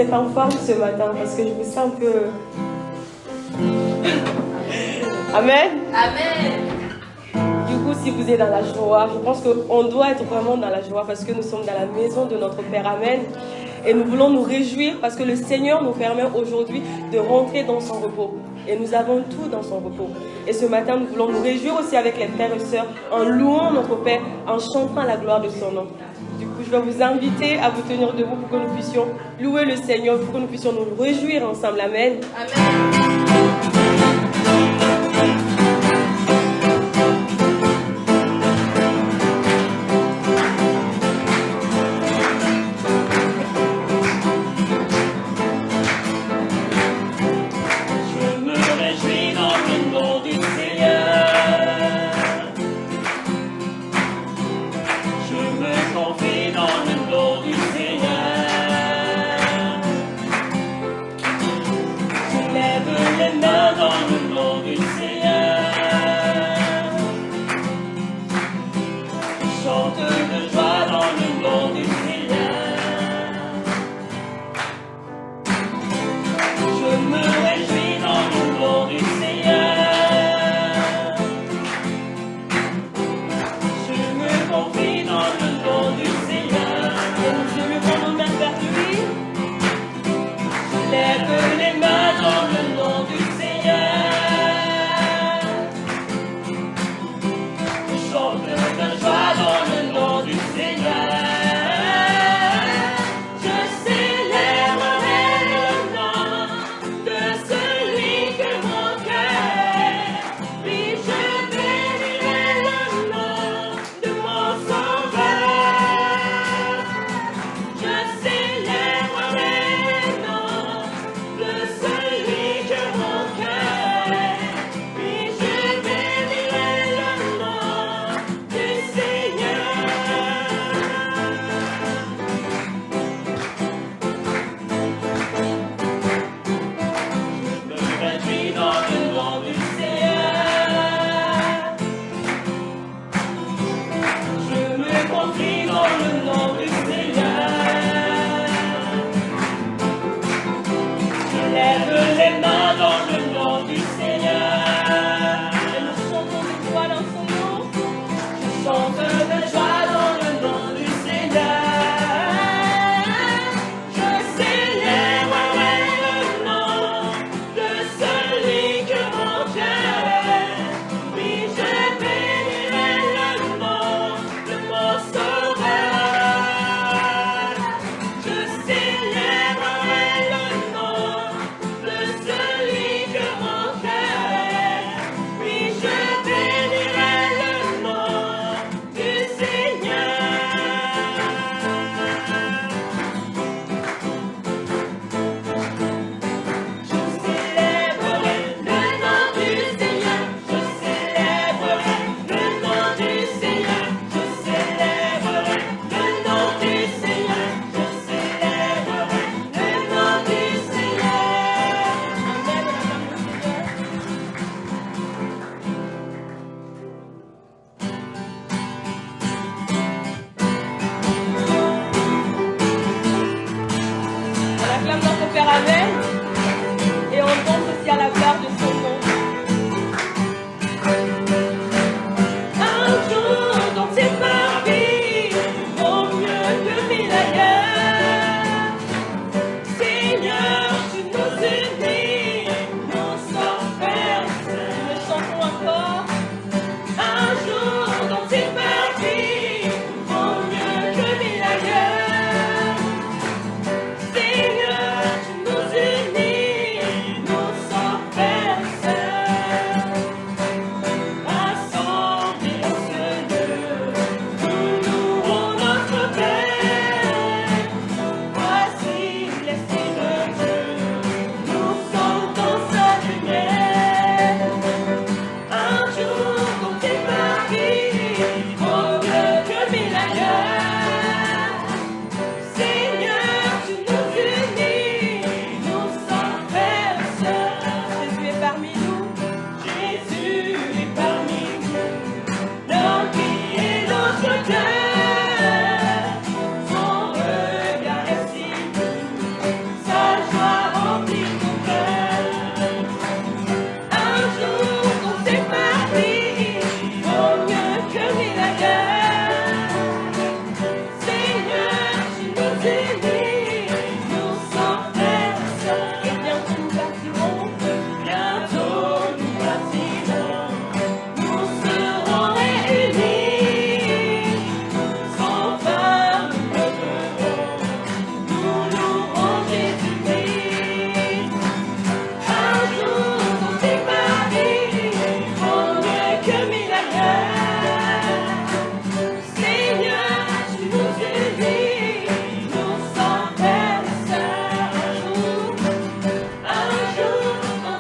êtes en forme ce matin parce que je vous sens un peu... Amen. Amen. Du coup, si vous êtes dans la joie, je pense qu'on doit être vraiment dans la joie parce que nous sommes dans la maison de notre Père. Amen. Et nous voulons nous réjouir parce que le Seigneur nous permet aujourd'hui de rentrer dans son repos. Et nous avons tout dans son repos. Et ce matin, nous voulons nous réjouir aussi avec les frères et sœurs en louant notre Père, en chantant la gloire de son nom. Du coup, je vais vous inviter à vous tenir debout pour que nous puissions louer le Seigneur, pour que nous puissions nous réjouir ensemble. Amen. Amen. Je célébrerai le nom de celui que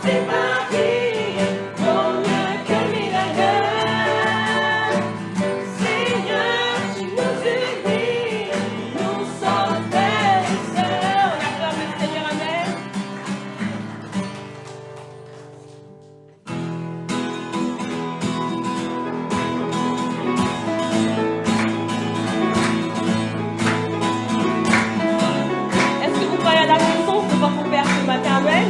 tes maris, vaut mieux que 1000 ailleurs. Seigneur, tu nous unis, nous sommes tes sœurs. Acclame le Seigneur, amen. Est-ce que vous croyez à la puissance de votre Père ce matin, amen?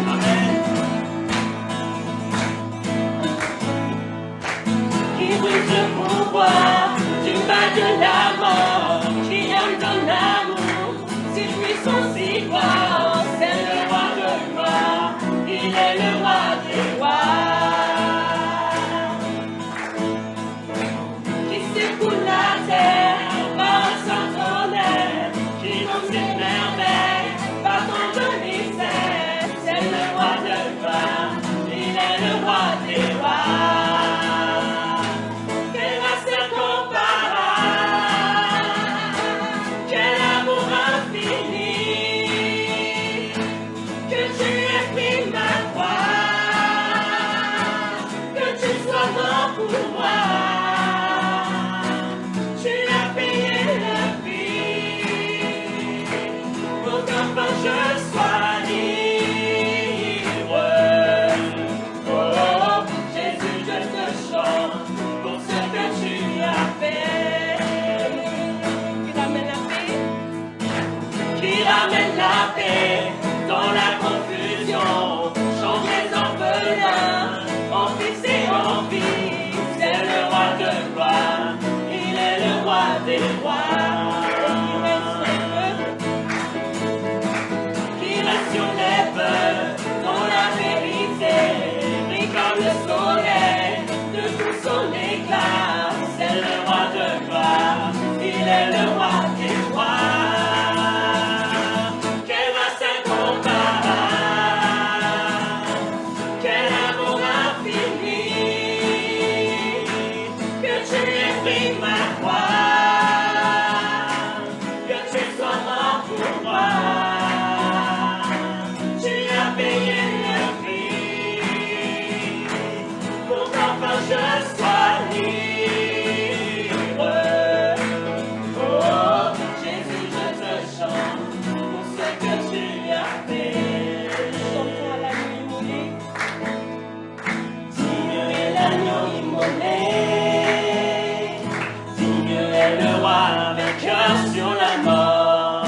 Qui brise le pouvoir du mal de la mort, qui aime ton amour, si puissant, si fort, c'est le roi de gloire, il est le roi des rois. Qui secoue la terre par son tonnerre, qui nous émerveille par ton mystère, c'est le roi de gloire, il est le roi des rois. Quel reste incomparable, quel amour infini, que tu aies pris ma croix, que tu sois mort pour moi. Tu as payé le prix pour qu'enfin je sois libre. Oh, Jésus, je te chante pour ce que tu as fait. Qui ramène la paix, qui ramène la paix dans la confusion, change les orphelins en fils et en filles. C'est le roi de gloire, il est le roi des rois. Qui reste sur les peuples dans la vérité, brille comme le soleil de tout son éclat. C'est le roi de gloire, il est le roi des rois. Quel reste incomparable, quel amour infini, que tu aies pris ma croix, que tu sois mort pour moi. Tu as payé le prix pour qu'enfin je sois libre. Oh, Jésus, je te chante pour ce que tu as fait. Chantons à l'agneau immolé. Digne est l'agneau immolé. Digne est le roi vainqueur sur la mort.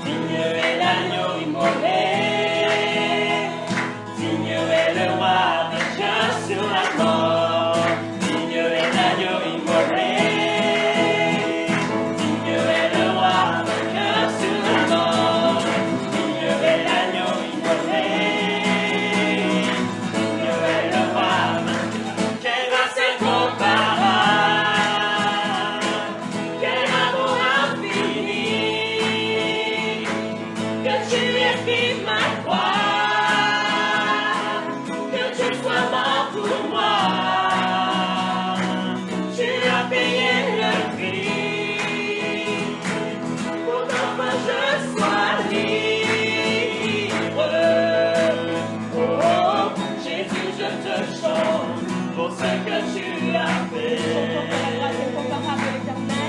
Digne est l'agneau immolé. Digne est le roi vainqueur sur la mort. Digne est l'agneau immolé. Digne est le roi vainqueur sur la mort. Digne est l'agneau immolé. Digne est le roi vainqueur. Quel grâce incomparable, quel amour infini, que tu aies pris ma croix, que tu sois mort pour moi. Tu as payé le prix pour qu'enfin je sois libre. Oh, Jésus, je te chante pour ce que tu as fait.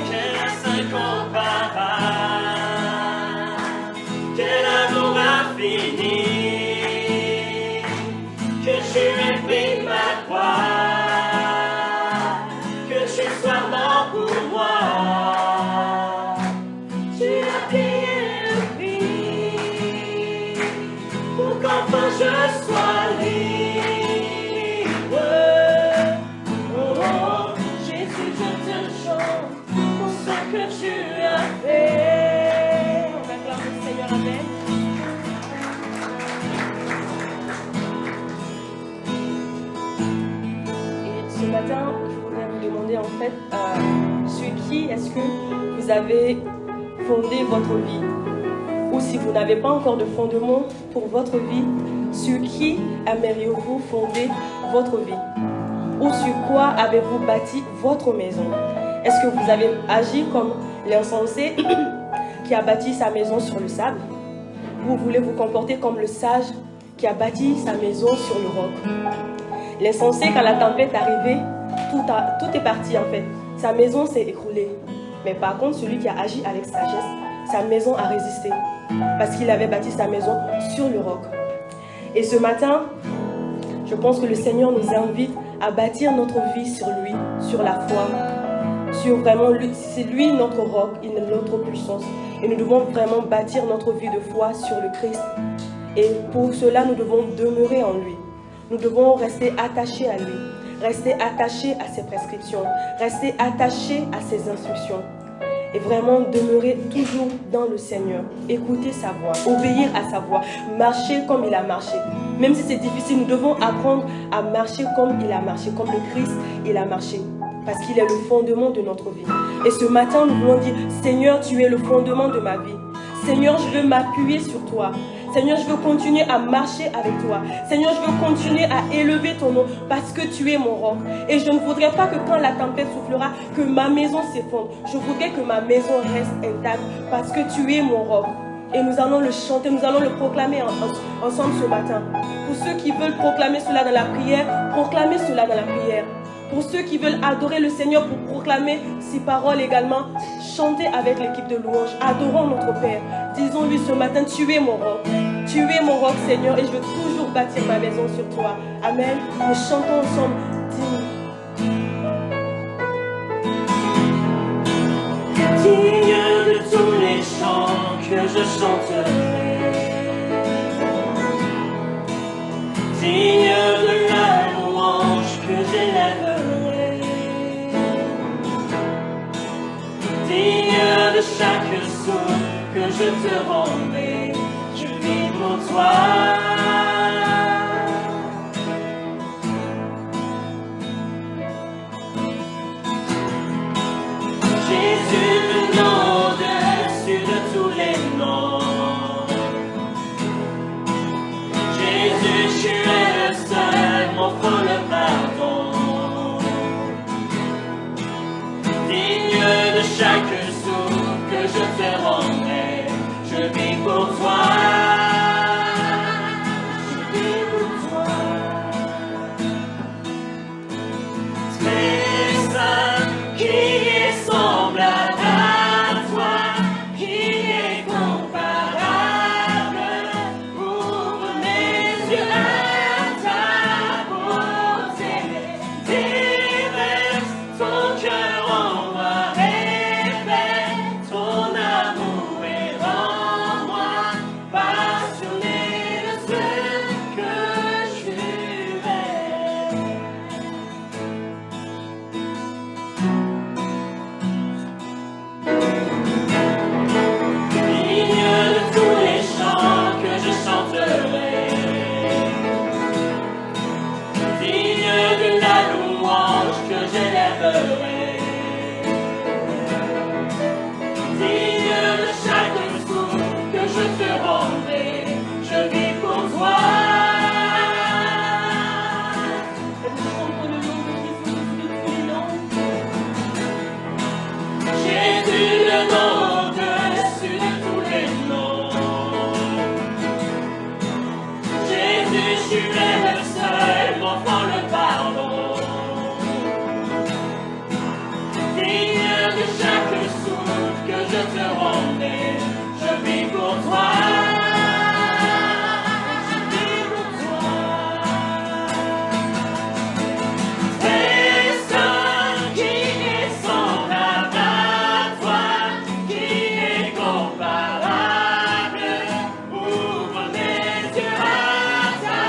Quel reste incomparable, quel amour infini, que tu aies pris ma croix, que tu sois mort pour moi. Tu as payé le prix pour qu'enfin je sois libre. Oh, Jésus, je te chante pour ce que tu as fait. On va acclamer le Seigneur, amen. Et ce matin, je voudrais vous demander en fait, sur qui est-ce que vous avez fondé votre vie? Ou si vous n'avez pas encore de fondement pour votre vie, sur qui aimeriez-vous fonder votre vie? Ou sur quoi avez-vous bâti votre maison? Est-ce que vous avez agi comme l'insensé qui a bâti sa maison sur le sable? Vous voulez vous comporter comme le sage qui a bâti sa maison sur le roc. L'insensé, quand la tempête est arrivée, tout est parti en fait. Sa maison s'est écroulée. Mais par contre, celui qui a agi avec sagesse, sa maison a résisté. Parce qu'il avait bâti sa maison sur le roc. Et ce matin, je pense que le Seigneur nous invite à bâtir notre vie sur lui, sur la foi. Sur vraiment lui, c'est lui notre roc, il est notre puissance. Et nous devons vraiment bâtir notre vie de foi sur le Christ. Et pour cela, nous devons demeurer en lui. Nous devons rester attachés à lui, rester attachés à ses prescriptions, rester attachés à ses instructions. Et vraiment demeurer toujours dans le Seigneur, écouter sa voix, obéir à sa voix, marcher comme il a marché. Même si c'est difficile, nous devons apprendre à marcher comme il a marché, comme le Christ il a marché. Parce qu'il est le fondement de notre vie. Et ce matin, nous voulons dire, Seigneur, tu es le fondement de ma vie. Seigneur, je veux m'appuyer sur toi. Seigneur, je veux continuer à marcher avec toi. Seigneur, je veux continuer à élever ton nom parce que tu es mon roc. Et je ne voudrais pas que quand la tempête soufflera, que ma maison s'effondre. Je voudrais que ma maison reste intacte parce que tu es mon roc. Et nous allons le chanter, nous allons le proclamer ensemble ce matin. Pour ceux qui veulent proclamer cela dans la prière, proclamez cela dans la prière. Pour ceux qui veulent adorer le Seigneur pour proclamer ses paroles également, chantez avec l'équipe de louange. Adorons notre Père. Disons-lui ce matin, tu es mon roc. Tu es mon roc, Seigneur, et je veux toujours bâtir ma maison sur toi. Amen. Nous chantons ensemble. Digne de tous les chants que je chanterai, digne de la louange que j'élèverai, digne de chaque souffle que je te rendrai, je vis pour toi. Jésus, le nom au-dessus de tous les noms. Jésus, tu es le seul, m'offrant le pardon. Digne de chaque souffle que je te rendrai, je vis pour toi. Je vis pour toi. Personne qui est semblable à toi, qui est comparable. Ouvre mes yeux à ta beauté, déverse ton cœur en moi, répète ton amour et rends-moi passionné de ce que je vais. Digne de tous les chants que je chanterai, digne de la louange que j'élèverai, digne de chaque souffle que je te rendrai, je vis pour toi. Jésus, le nom au-dessus de tous les noms. Jésus, tu es le seul, m'offrant le pardon. Digne de chaque souffle que je te rendrai, je vis pour toi. Je vis pour toi. Personne qui est semblable à toi, qui est comparable. Ouvre mes yeux à ta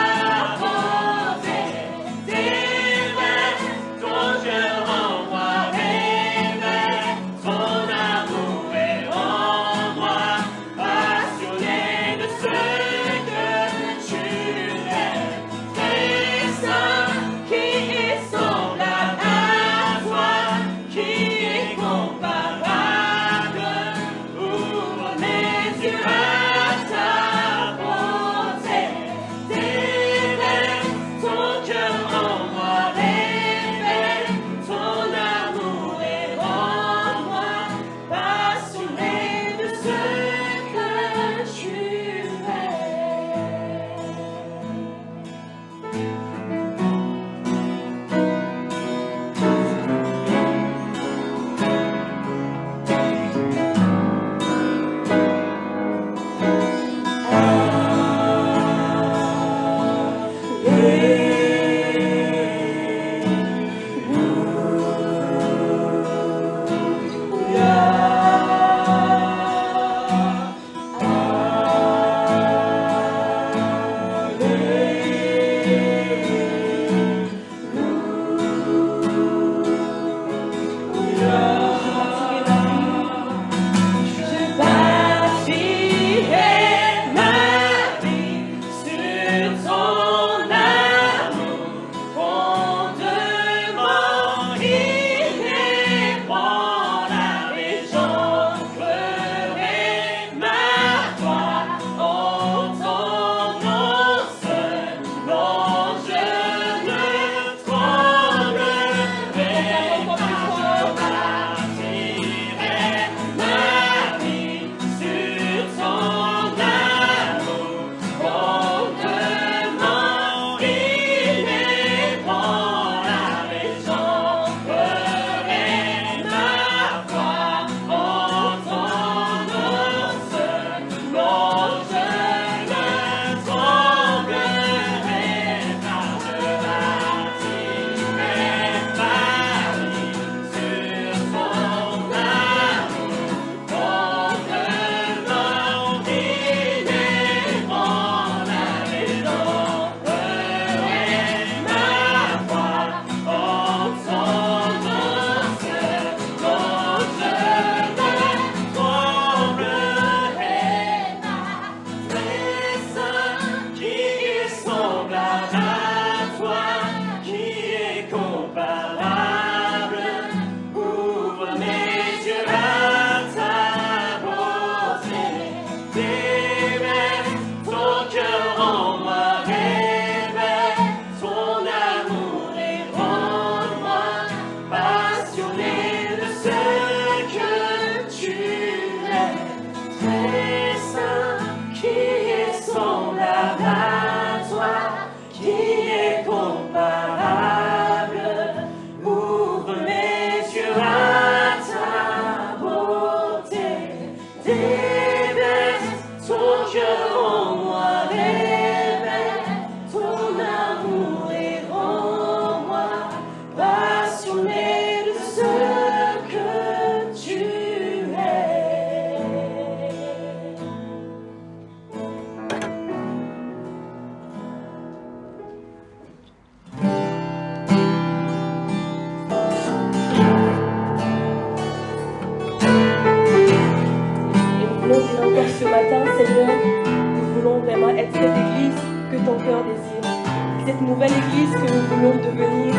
nouvelle église que nous voulons devenir.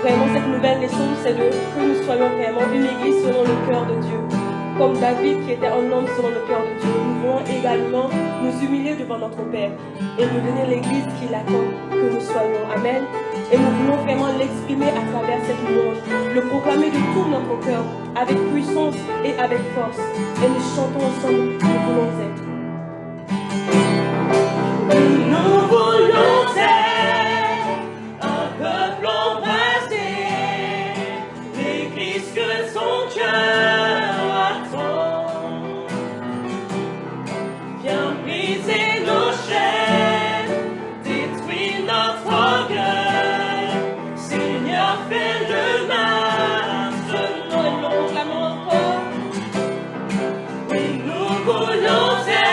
Vraiment, cette nouvelle naissance, c'est que nous soyons vraiment une église selon le cœur de Dieu. Comme David qui était un homme selon le cœur de Dieu, nous voulons également nous humilier devant notre Père et devenir l'église qu'il attend que nous soyons. Amen. Et nous voulons vraiment l'exprimer à travers cette louange, le proclamer de tout notre cœur, avec puissance et avec force. Et nous chantons ensemble, nous voulons être. Nous voulons être un peuple embrassé, l'église que son cœur attend. Viens briser nos chaînes, détruis notre orgueil. Seigneur, fais le maintenant. Nous proclamons encore. Oui, nous voulons être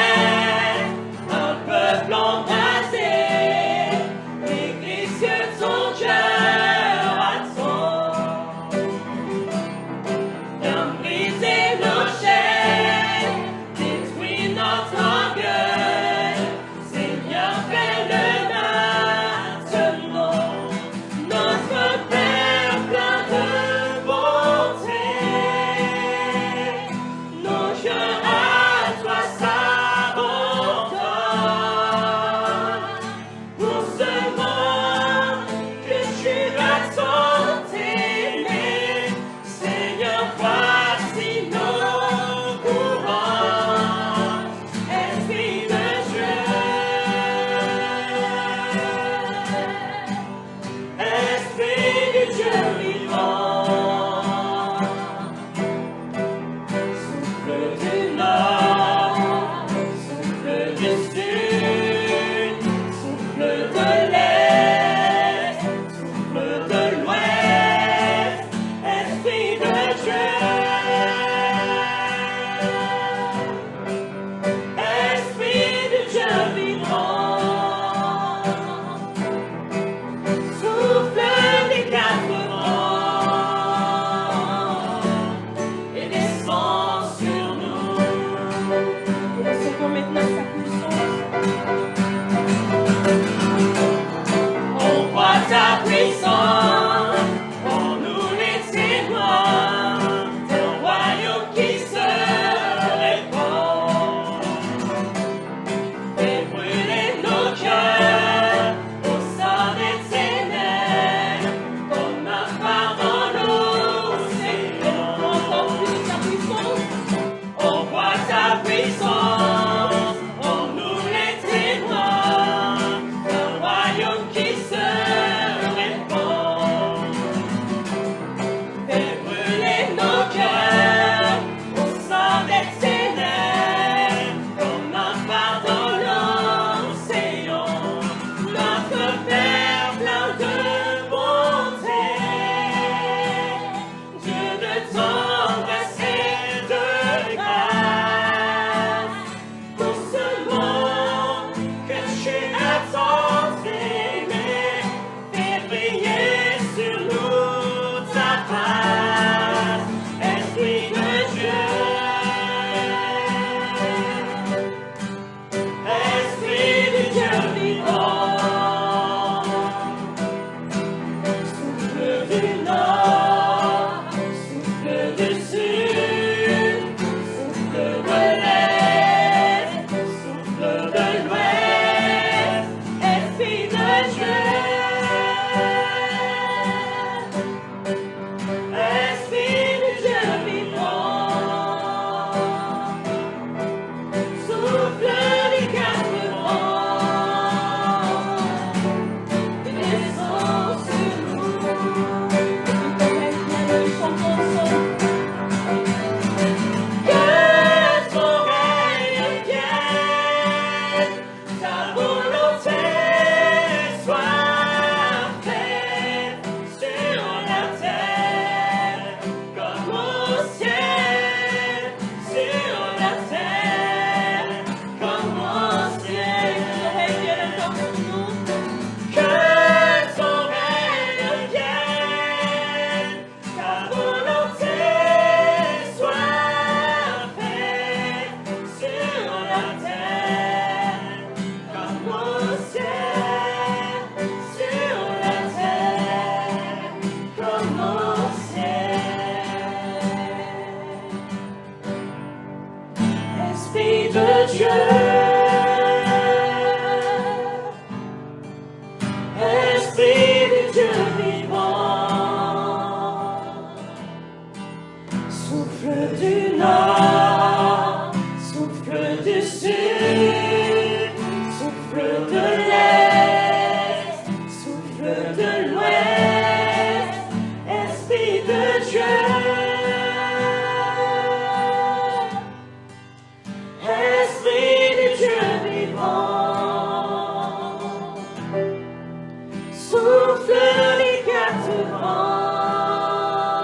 vent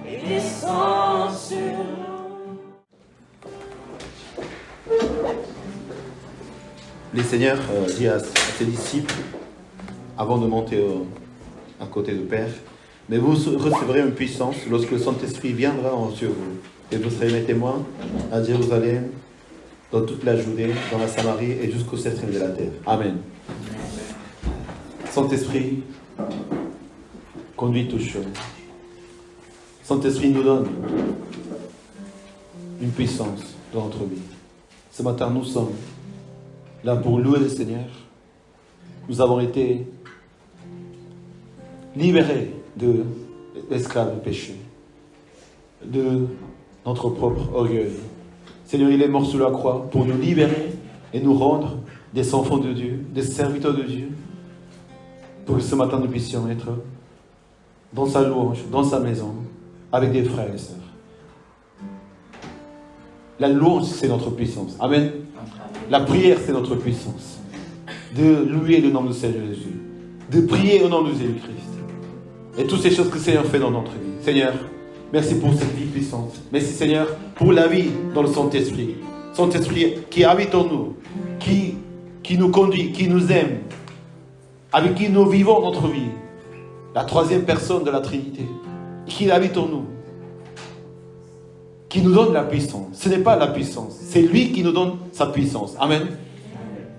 et descend sur nous. Le Seigneur dit à ses disciples, avant de monter à côté du Père, mais vous recevrez une puissance lorsque le Saint-Esprit viendra sur vous. Et vous serez mes témoins à Jérusalem, dans toute la Judée, dans la Samarie et jusqu'aux extrémités de la terre. Amen. Saint-Esprit, conduit toutes choses. Saint-Esprit nous donne une puissance dans notre vie. Ce matin, nous sommes là pour louer le Seigneur. Nous avons été libérés de l'esclave du péché, de notre propre orgueil. Seigneur, il est mort sur la croix pour nous libérer et nous rendre des enfants de Dieu, des serviteurs de Dieu, pour que ce matin nous puissions être dans sa louange, dans sa maison, avec des frères et sœurs. La louange, c'est notre puissance. Amen. La prière, c'est notre puissance. De louer le nom du Seigneur Jésus. De prier au nom de Jésus-Christ. Et toutes ces choses que le Seigneur fait dans notre vie. Seigneur, merci pour cette vie puissante. Merci Seigneur pour la vie dans le Saint-Esprit. Saint-Esprit qui habite en nous, qui nous conduit, qui nous aime, avec qui nous vivons notre vie. La troisième personne de la Trinité, qui habite en nous, qui nous donne la puissance. Ce n'est pas la puissance, c'est lui qui nous donne sa puissance. Amen.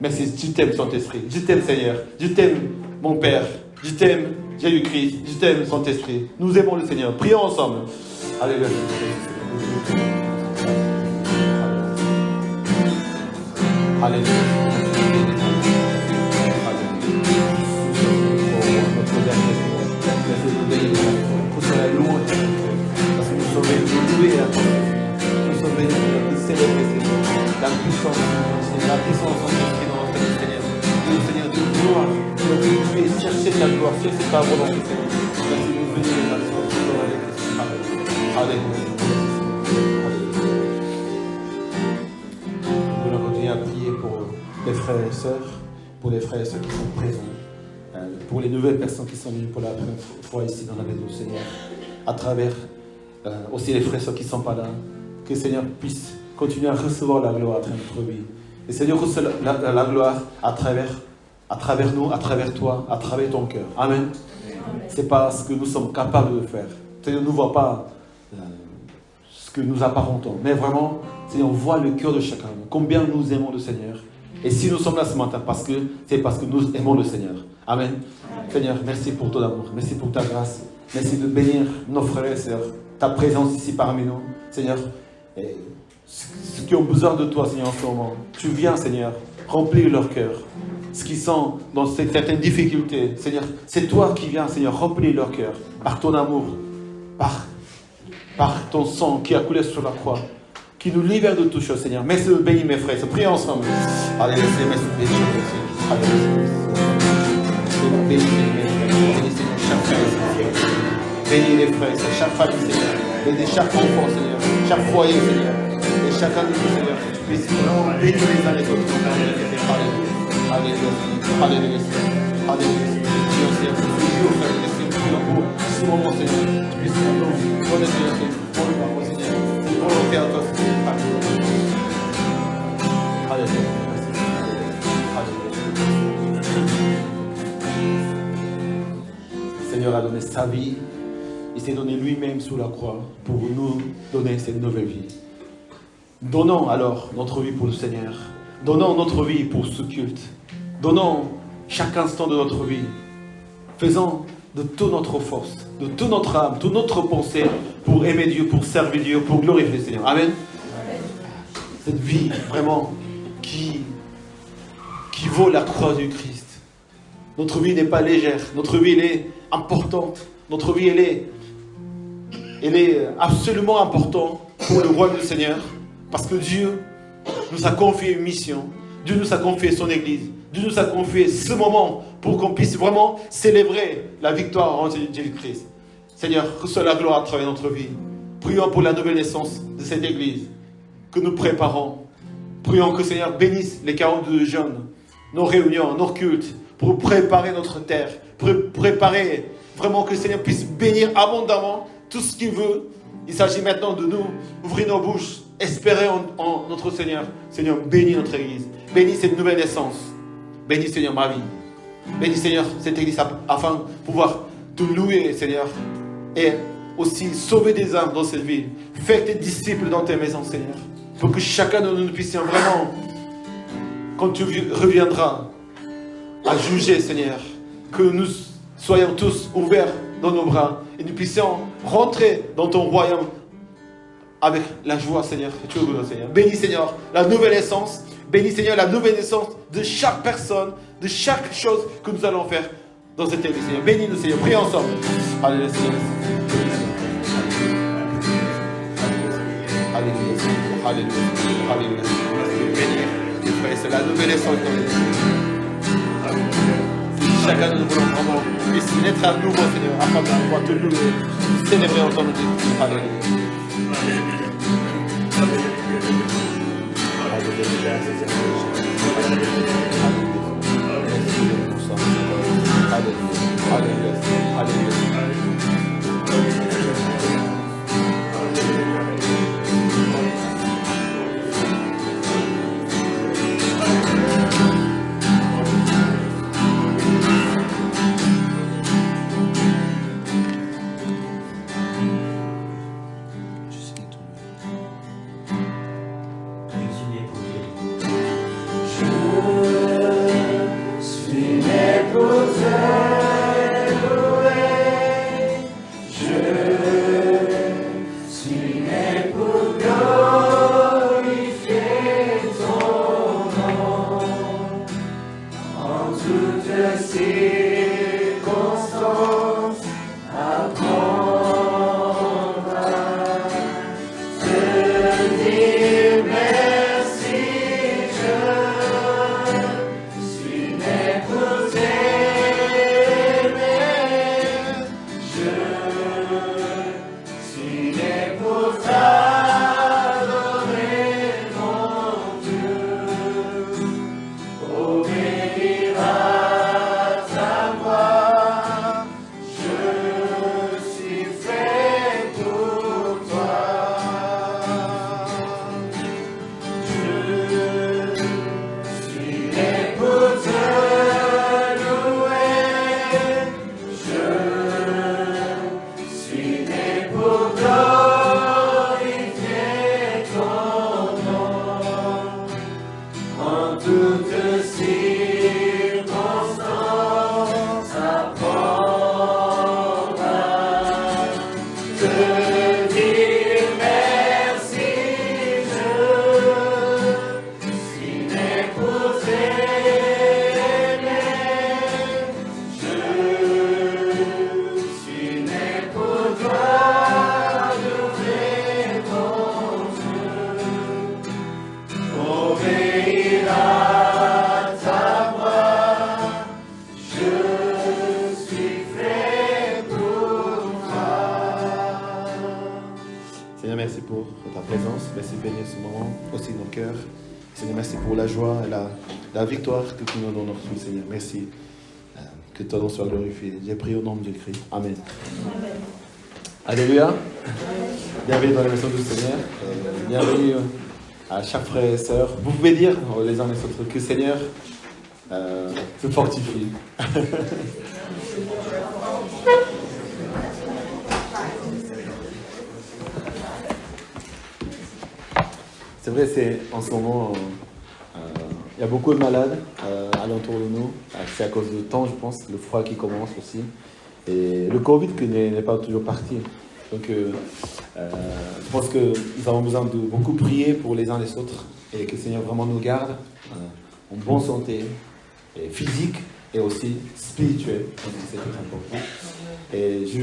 Merci, je t'aime Saint-Esprit, je t'aime Seigneur, je t'aime mon Père, je t'aime Jésus-Christ, je t'aime Saint-Esprit. Nous aimons le Seigneur, prions ensemble. Alléluia. Alléluia. Pour la louange, parce que nous sommes venus louer à toi. Nous sommes venus célébrer la puissance, la puissance en Christ dans notre vie, Seigneur. Nous, Seigneur, de gloire, de louer, chercher ta gloire, chercher ta volonté, Seigneur. Merci de nous venir à la Alléluia. Alléluia. Nous voulons continuer à prier pour les frères et sœurs, pour les frères et sœurs qui sont présents. Pour les nouvelles personnes qui sont venues pour la première fois ici dans la maison du Seigneur, à travers aussi les frères et sœurs qui ne sont pas là, que le Seigneur puisse continuer à recevoir la gloire à travers notre vie. Et Seigneur, reçoit la gloire à travers nous, à travers toi, à travers ton cœur. Amen. C'est pas ce que nous sommes capables de faire. Seigneur, ne voit pas ce que nous apparentons, mais vraiment, Seigneur, on voit le cœur de chacun, combien nous aimons le Seigneur. Et si nous sommes là ce matin, c'est parce que nous aimons le Seigneur. Amen. Seigneur, merci pour ton amour, merci pour ta grâce, merci de bénir nos frères et sœurs, ta présence ici parmi nous, Seigneur. Et ceux qui ont besoin de toi, Seigneur, en ce moment, tu viens, Seigneur, remplir leur cœur. Ce qui sont dans certaines difficultés, Seigneur, c'est toi qui viens, Seigneur, remplir leur cœur par ton amour, par ton sang qui a coulé sur la croix, qui nous libère de toutes choses, Seigneur. Merci de bénir mes frères, prions ensemble. Alléluia, merci de bénir mes frères. Bénis mes frères, bénis chaque frère, bénis les frères, chaque famille, Seigneur, bénis chaque enfant, Seigneur, chaque foyer, Seigneur, et chacun de nous, Seigneur, que tu puisses vraiment bénir les uns les autres. Alléluia, alléluia, alléluia, prions, Seigneur, pour toujours, Seigneur, prions pour ce moment, Seigneur, tu puisses nous donner, Seigneur, pour le parole, Seigneur, pour le faire à toi, Seigneur, alléluia, le Seigneur a donné sa vie, il s'est donné lui-même sur la croix pour nous donner cette nouvelle vie. Donnons alors notre vie pour le Seigneur. Donnons notre vie pour ce culte. Donnons chaque instant de notre vie. Faisons de toute notre force, de toute notre âme, toute notre pensée pour aimer Dieu, pour servir Dieu, pour glorifier le Seigneur. Amen. Cette vie vraiment qui vaut la croix du Christ. Notre vie n'est pas légère. Notre vie, elle est importante. Notre vie, elle est absolument importante pour le royaume du Seigneur. Parce que Dieu nous a confié une mission. Dieu nous a confié son Église. Dieu nous a confié ce moment pour qu'on puisse vraiment célébrer la victoire en Jésus-Christ. Seigneur, reçois la gloire à travers notre vie. Prions pour la nouvelle naissance de cette Église que nous préparons. Prions que le Seigneur bénisse les 42 jeunes, nos réunions, nos cultes, pour préparer notre terre, pour préparer vraiment que le Seigneur puisse bénir abondamment tout ce qu'il veut. Il s'agit maintenant de nous ouvrir nos bouches, espérer en notre Seigneur. Seigneur, bénis notre Église, bénis cette nouvelle naissance, bénis Seigneur ma vie, bénis Seigneur cette Église afin de pouvoir te louer Seigneur et aussi sauver des âmes dans cette ville. Fais tes disciples dans tes maisons Seigneur, pour que chacun de nous puissions vraiment, quand tu reviendras, à juger Seigneur, que nous soyons tous ouverts dans nos bras et nous puissions rentrer dans ton royaume avec la joie Seigneur. Tu veux, Seigneur. Bénis Seigneur la nouvelle naissance, bénis Seigneur la nouvelle naissance de chaque personne, de chaque chose que nous allons faire dans cette église Seigneur. Bénis-nous Seigneur, prions ensemble. Alléluia Seigneur. Alléluia Seigneur. Alléluia. Alléluia. Bénir les frères, c'est la nouvelle naissance dans les chacun de nous voulons vraiment puisse naître à nouveau, Seigneur, afin de pouvoir te louer, célébrer en ton nom. Alléluia. Alléluia. Alléluia. La victoire que tu nous donnes aujourd'hui, Seigneur. Merci. Que ton nom soit glorifié. J'ai prié au nom de Christ. Amen. Amen. Alléluia. Bienvenue dans la maison du Seigneur. Bienvenue à chaque frère et sœur. Vous pouvez dire les uns les autres que le Seigneur se fortifie. C'est vrai, c'est en ce moment... il y a beaucoup de malades alentour de nous. C'est à cause du temps, je pense, le froid qui commence aussi. Et le Covid qui n'est pas toujours parti. Donc, je pense que nous avons besoin de beaucoup prier pour les uns les autres et que le Seigneur vraiment nous garde en bonne santé, et physique et aussi spirituelle. C'est très important. Et je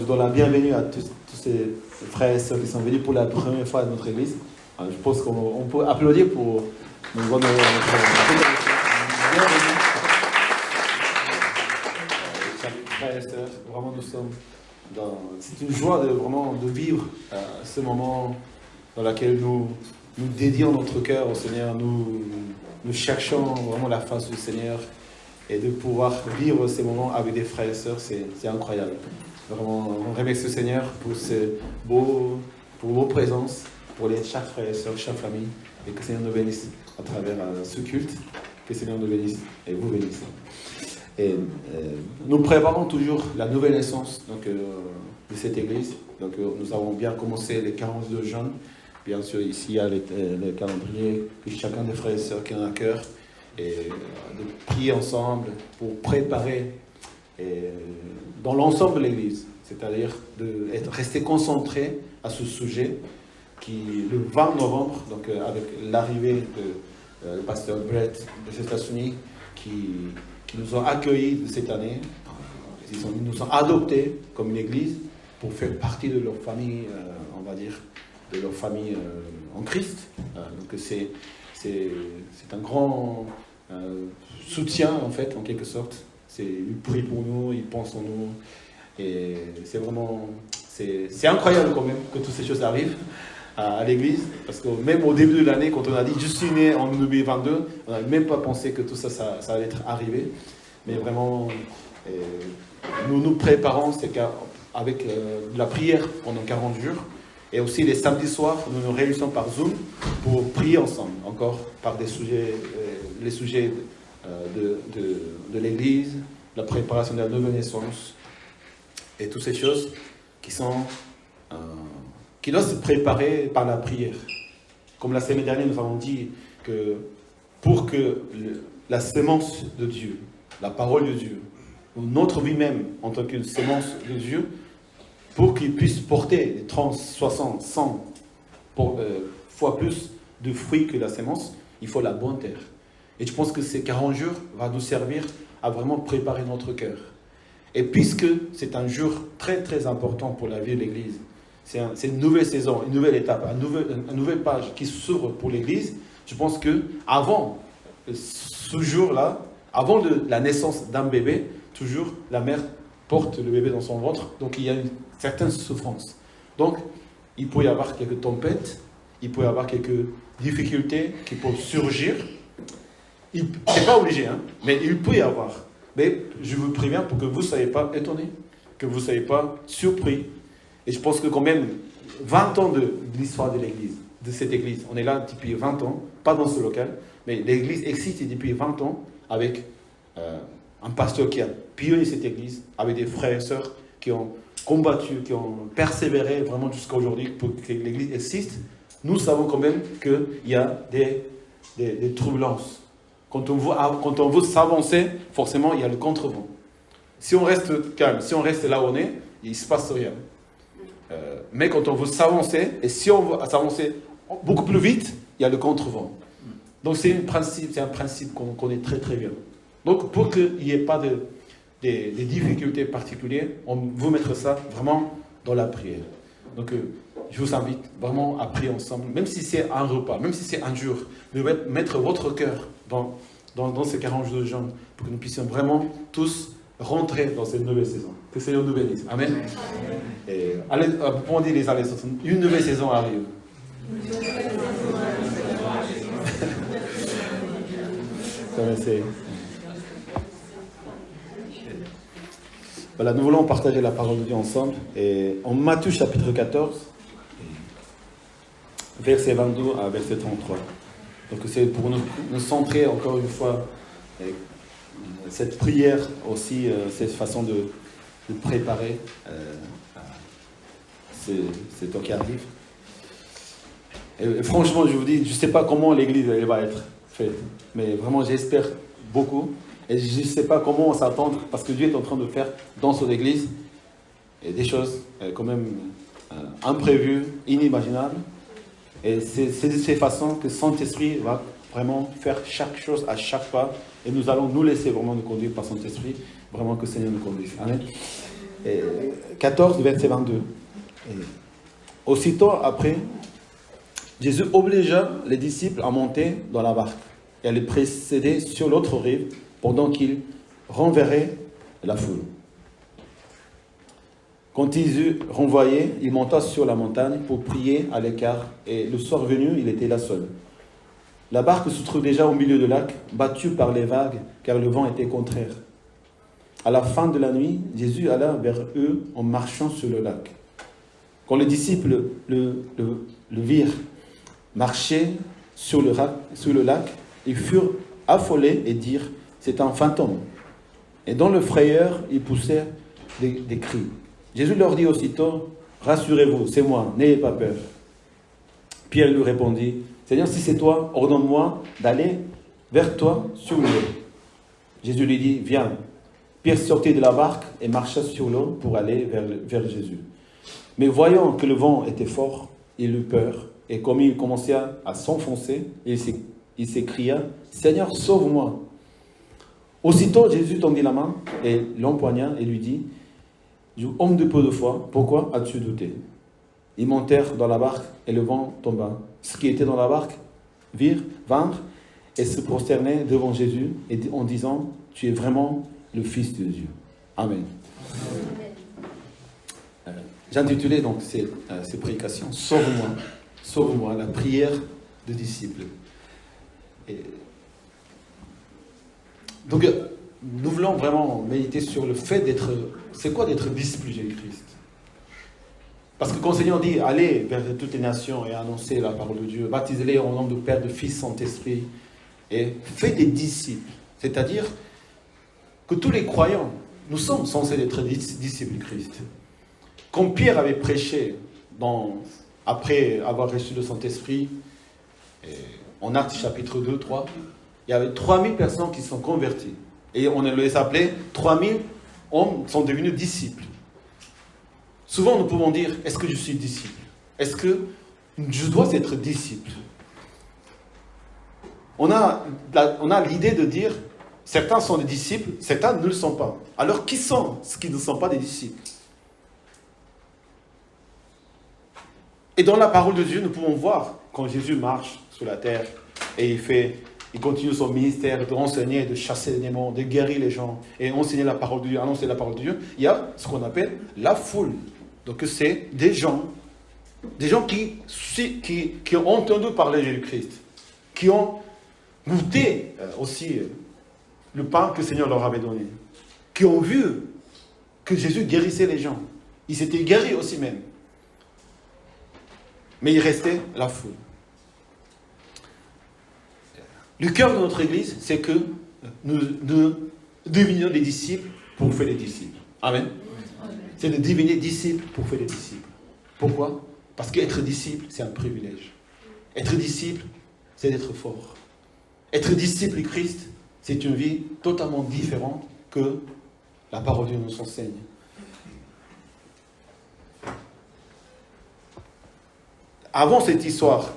donne la bienvenue à tous ces frères et sœurs qui sont venus pour la première fois à notre église. Je pense qu'on peut applaudir pour nous voir notre bienvenue. Chers frères et sœurs, vraiment nous sommes c'est une joie de vivre ce moment dans lequel nous dédions notre cœur au Seigneur, nous cherchons vraiment la face du Seigneur et de pouvoir vivre ces moments avec des frères et sœurs, c'est incroyable. Vraiment, on remercie le Seigneur pour vos présences, pour chaque frère et sœur, chaque famille, et que le Seigneur nous bénisse à travers ce culte, que le Seigneur nous bénisse et vous bénisse. Et nous préparons toujours la nouvelle naissance de cette église. Donc nous avons bien commencé les 42 jeunes. Bien sûr, ici il y a le calendrier, puis chacun des frères et sœurs qui en a à cœur, et de prier ensemble pour préparer dans l'ensemble de l'église, c'est-à-dire de rester concentré à ce sujet qui, le 20 novembre, donc avec l'arrivée de le pasteur Brett des États-Unis, qui nous ont accueillis cette année, ils nous ont adoptés comme une église pour faire partie de leur famille, on va dire, de leur famille en Christ. Donc c'est un grand soutien, en fait, en quelque sorte. Ils prient pour nous, ils pensent en nous. Et c'est vraiment... C'est incroyable quand même que toutes ces choses arrivent à l'église. Parce que même au début de l'année, quand on a dit « Je suis né en 2022 », on n'avait même pas pensé que tout ça allait être arrivé. Mais vraiment, nous nous préparons avec de la prière pendant 40 jours. Et aussi les samedis soirs, nous nous réunissons par Zoom pour prier ensemble, encore par des sujets, les sujets de l'Église, la préparation de la nouvelle naissance, et toutes ces choses qui doivent se préparer par la prière. Comme la semaine dernière, nous avons dit que pour que la sémence de Dieu, la parole de Dieu, ou notre vie même en tant que sémence de Dieu, pour qu'il puisse porter 30, 60, 100 fois plus de fruits que la sémence, il faut la bonne terre. Et je pense que ces 40 jours vont nous servir à vraiment préparer notre cœur. Et puisque c'est un jour très très important pour la vie de l'Église, c'est une nouvelle saison, une nouvelle étape, une nouvelle page qui s'ouvre pour l'Église, je pense que avant ce jour-là, avant la naissance d'un bébé, toujours la mère porte le bébé dans son ventre, donc il y a une certaine souffrance. Donc, il peut y avoir quelques tempêtes, il peut y avoir quelques difficultés qui peuvent surgir. C'est pas obligé, mais il peut y avoir. Mais je vous préviens pour que vous ne soyez pas étonnés, que vous ne soyez pas surpris. Et je pense que quand même, 20 ans de l'histoire de l'Église, de cette Église, on est là depuis 20 ans, pas dans ce local, mais l'Église existe depuis 20 ans avec un pasteur qui a pionnier cette Église, avec des frères et sœurs qui ont combattu, qui ont persévéré vraiment jusqu'à aujourd'hui pour que l'Église existe. Nous savons quand même qu'il y a des turbulences. Quand on veut s'avancer, forcément, il y a le contre-vent. Si on reste calme, si on reste là où on est, il ne se passe rien. Mais quand on veut s'avancer, et si on veut s'avancer beaucoup plus vite, il y a le contre-vent. Donc c'est un principe qu'on connaît très très bien. Donc pour qu'il n'y ait pas des difficultés particulières, on veut mettre ça vraiment dans la prière. Donc je vous invite vraiment à prier ensemble, même si c'est un repas, même si c'est un jour, de mettre votre cœur dans ces 40 jours de jeûne, pour que nous puissions vraiment tous rentrer dans cette nouvelle saison. Que le Seigneur nous bénisse. Amen. Et allez, vous pouvez dire les allées, une nouvelle saison arrive. Voilà, nous voulons partager la parole de Dieu ensemble. Et en Matthieu chapitre 14, verset 22 à verset 33. Donc c'est pour nous centrer encore une fois cette prière aussi, cette façon de préparer ces temps qui arrivent. Et franchement, je vous dis, je ne sais pas comment l'église elle va être faite, mais vraiment j'espère beaucoup. Et je ne sais pas comment s'attendre, parce que Dieu est en train de faire dans son église et des choses quand même imprévues, inimaginables. Et c'est de ces façons que Saint-Esprit va vraiment faire chaque chose à chaque pas. Et nous allons nous laisser vraiment nous conduire par Saint-Esprit, vraiment que le Seigneur nous conduise. Amen. Et 14, verset 22. Et aussitôt après, Jésus obligea les disciples à monter dans la barque et à les précéder sur l'autre rive pendant qu'il renverrait la foule. Quand ils eurent renvoyé, il monta sur la montagne pour prier à l'écart, et le soir venu, il était là seul. La barque se trouve déjà au milieu du lac, battue par les vagues, car le vent était contraire. À la fin de la nuit, Jésus alla vers eux en marchant sur le lac. Quand les disciples le virent marcher sur le lac, ils furent affolés et dirent « C'est un fantôme ». Et dans le frayeur, ils poussèrent des cris. Jésus leur dit aussitôt « Rassurez-vous, c'est moi, n'ayez pas peur ». Pierre lui répondit « Seigneur, si c'est toi, ordonne-moi d'aller vers toi sur l'eau. » Jésus lui dit « Viens ». Pierre sortit de la barque et marcha sur l'eau pour aller vers Jésus. Mais voyant que le vent était fort, il eut peur, et comme il commençait à s'enfoncer, il s'écria « Seigneur, sauve-moi !» Aussitôt, Jésus tendit la main et l'empoigna et lui dit « Homme de peu de foi, pourquoi as-tu douté ?» Ils montèrent dans la barque et le vent tomba. Ceux qui étaient dans la barque vinrent et se prosternaient devant Jésus en disant « Tu es vraiment le Fils de Dieu. » Amen. J'ai intitulé donc ces prédications « Sauve-moi, sauve-moi, la prière de disciples ». Donc, nous voulons vraiment méditer sur le fait d'être... C'est quoi d'être disciple de Jésus-Christ? Parce que quand le Seigneur dit « Allez vers toutes les nations et annoncez la parole de Dieu, baptisez-les au nom du Père, du Fils, Saint-Esprit, et faites des disciples. » C'est-à-dire que tous les croyants, nous sommes censés être disciples de Christ. Comme Pierre avait prêché après avoir reçu le Saint-Esprit, en Actes chapitre 2, 3, il y avait 3000 personnes qui sont converties. Et on les appelait 3000 hommes sont devenus disciples. Souvent nous pouvons dire, est-ce que je suis disciple? Est-ce que je dois être disciple? On a l'idée de dire, certains sont des disciples, certains ne le sont pas. Alors qui sont ceux qui ne sont pas des disciples? Et dans la parole de Dieu, nous pouvons voir quand Jésus marche sur la terre et il continue son ministère de enseigner, de chasser les démons, de guérir les gens et enseigner la parole de Dieu, annoncer la parole de Dieu. Il y a ce qu'on appelle la foule. Donc c'est des gens qui ont entendu parler de Jésus-Christ, qui ont goûté aussi le pain que le Seigneur leur avait donné, qui ont vu que Jésus guérissait les gens. Ils s'étaient guéris aussi même. Mais il restait la foule. Le cœur de notre Église, c'est que nous devenions des disciples pour faire des disciples. Amen. C'est de devenir disciple pour faire des disciples. Pourquoi? Parce qu'être disciple, c'est un privilège. Être disciple, c'est d'être fort. Être disciple de Christ, c'est une vie totalement différente que la parole de Dieu nous enseigne. Avant cette histoire,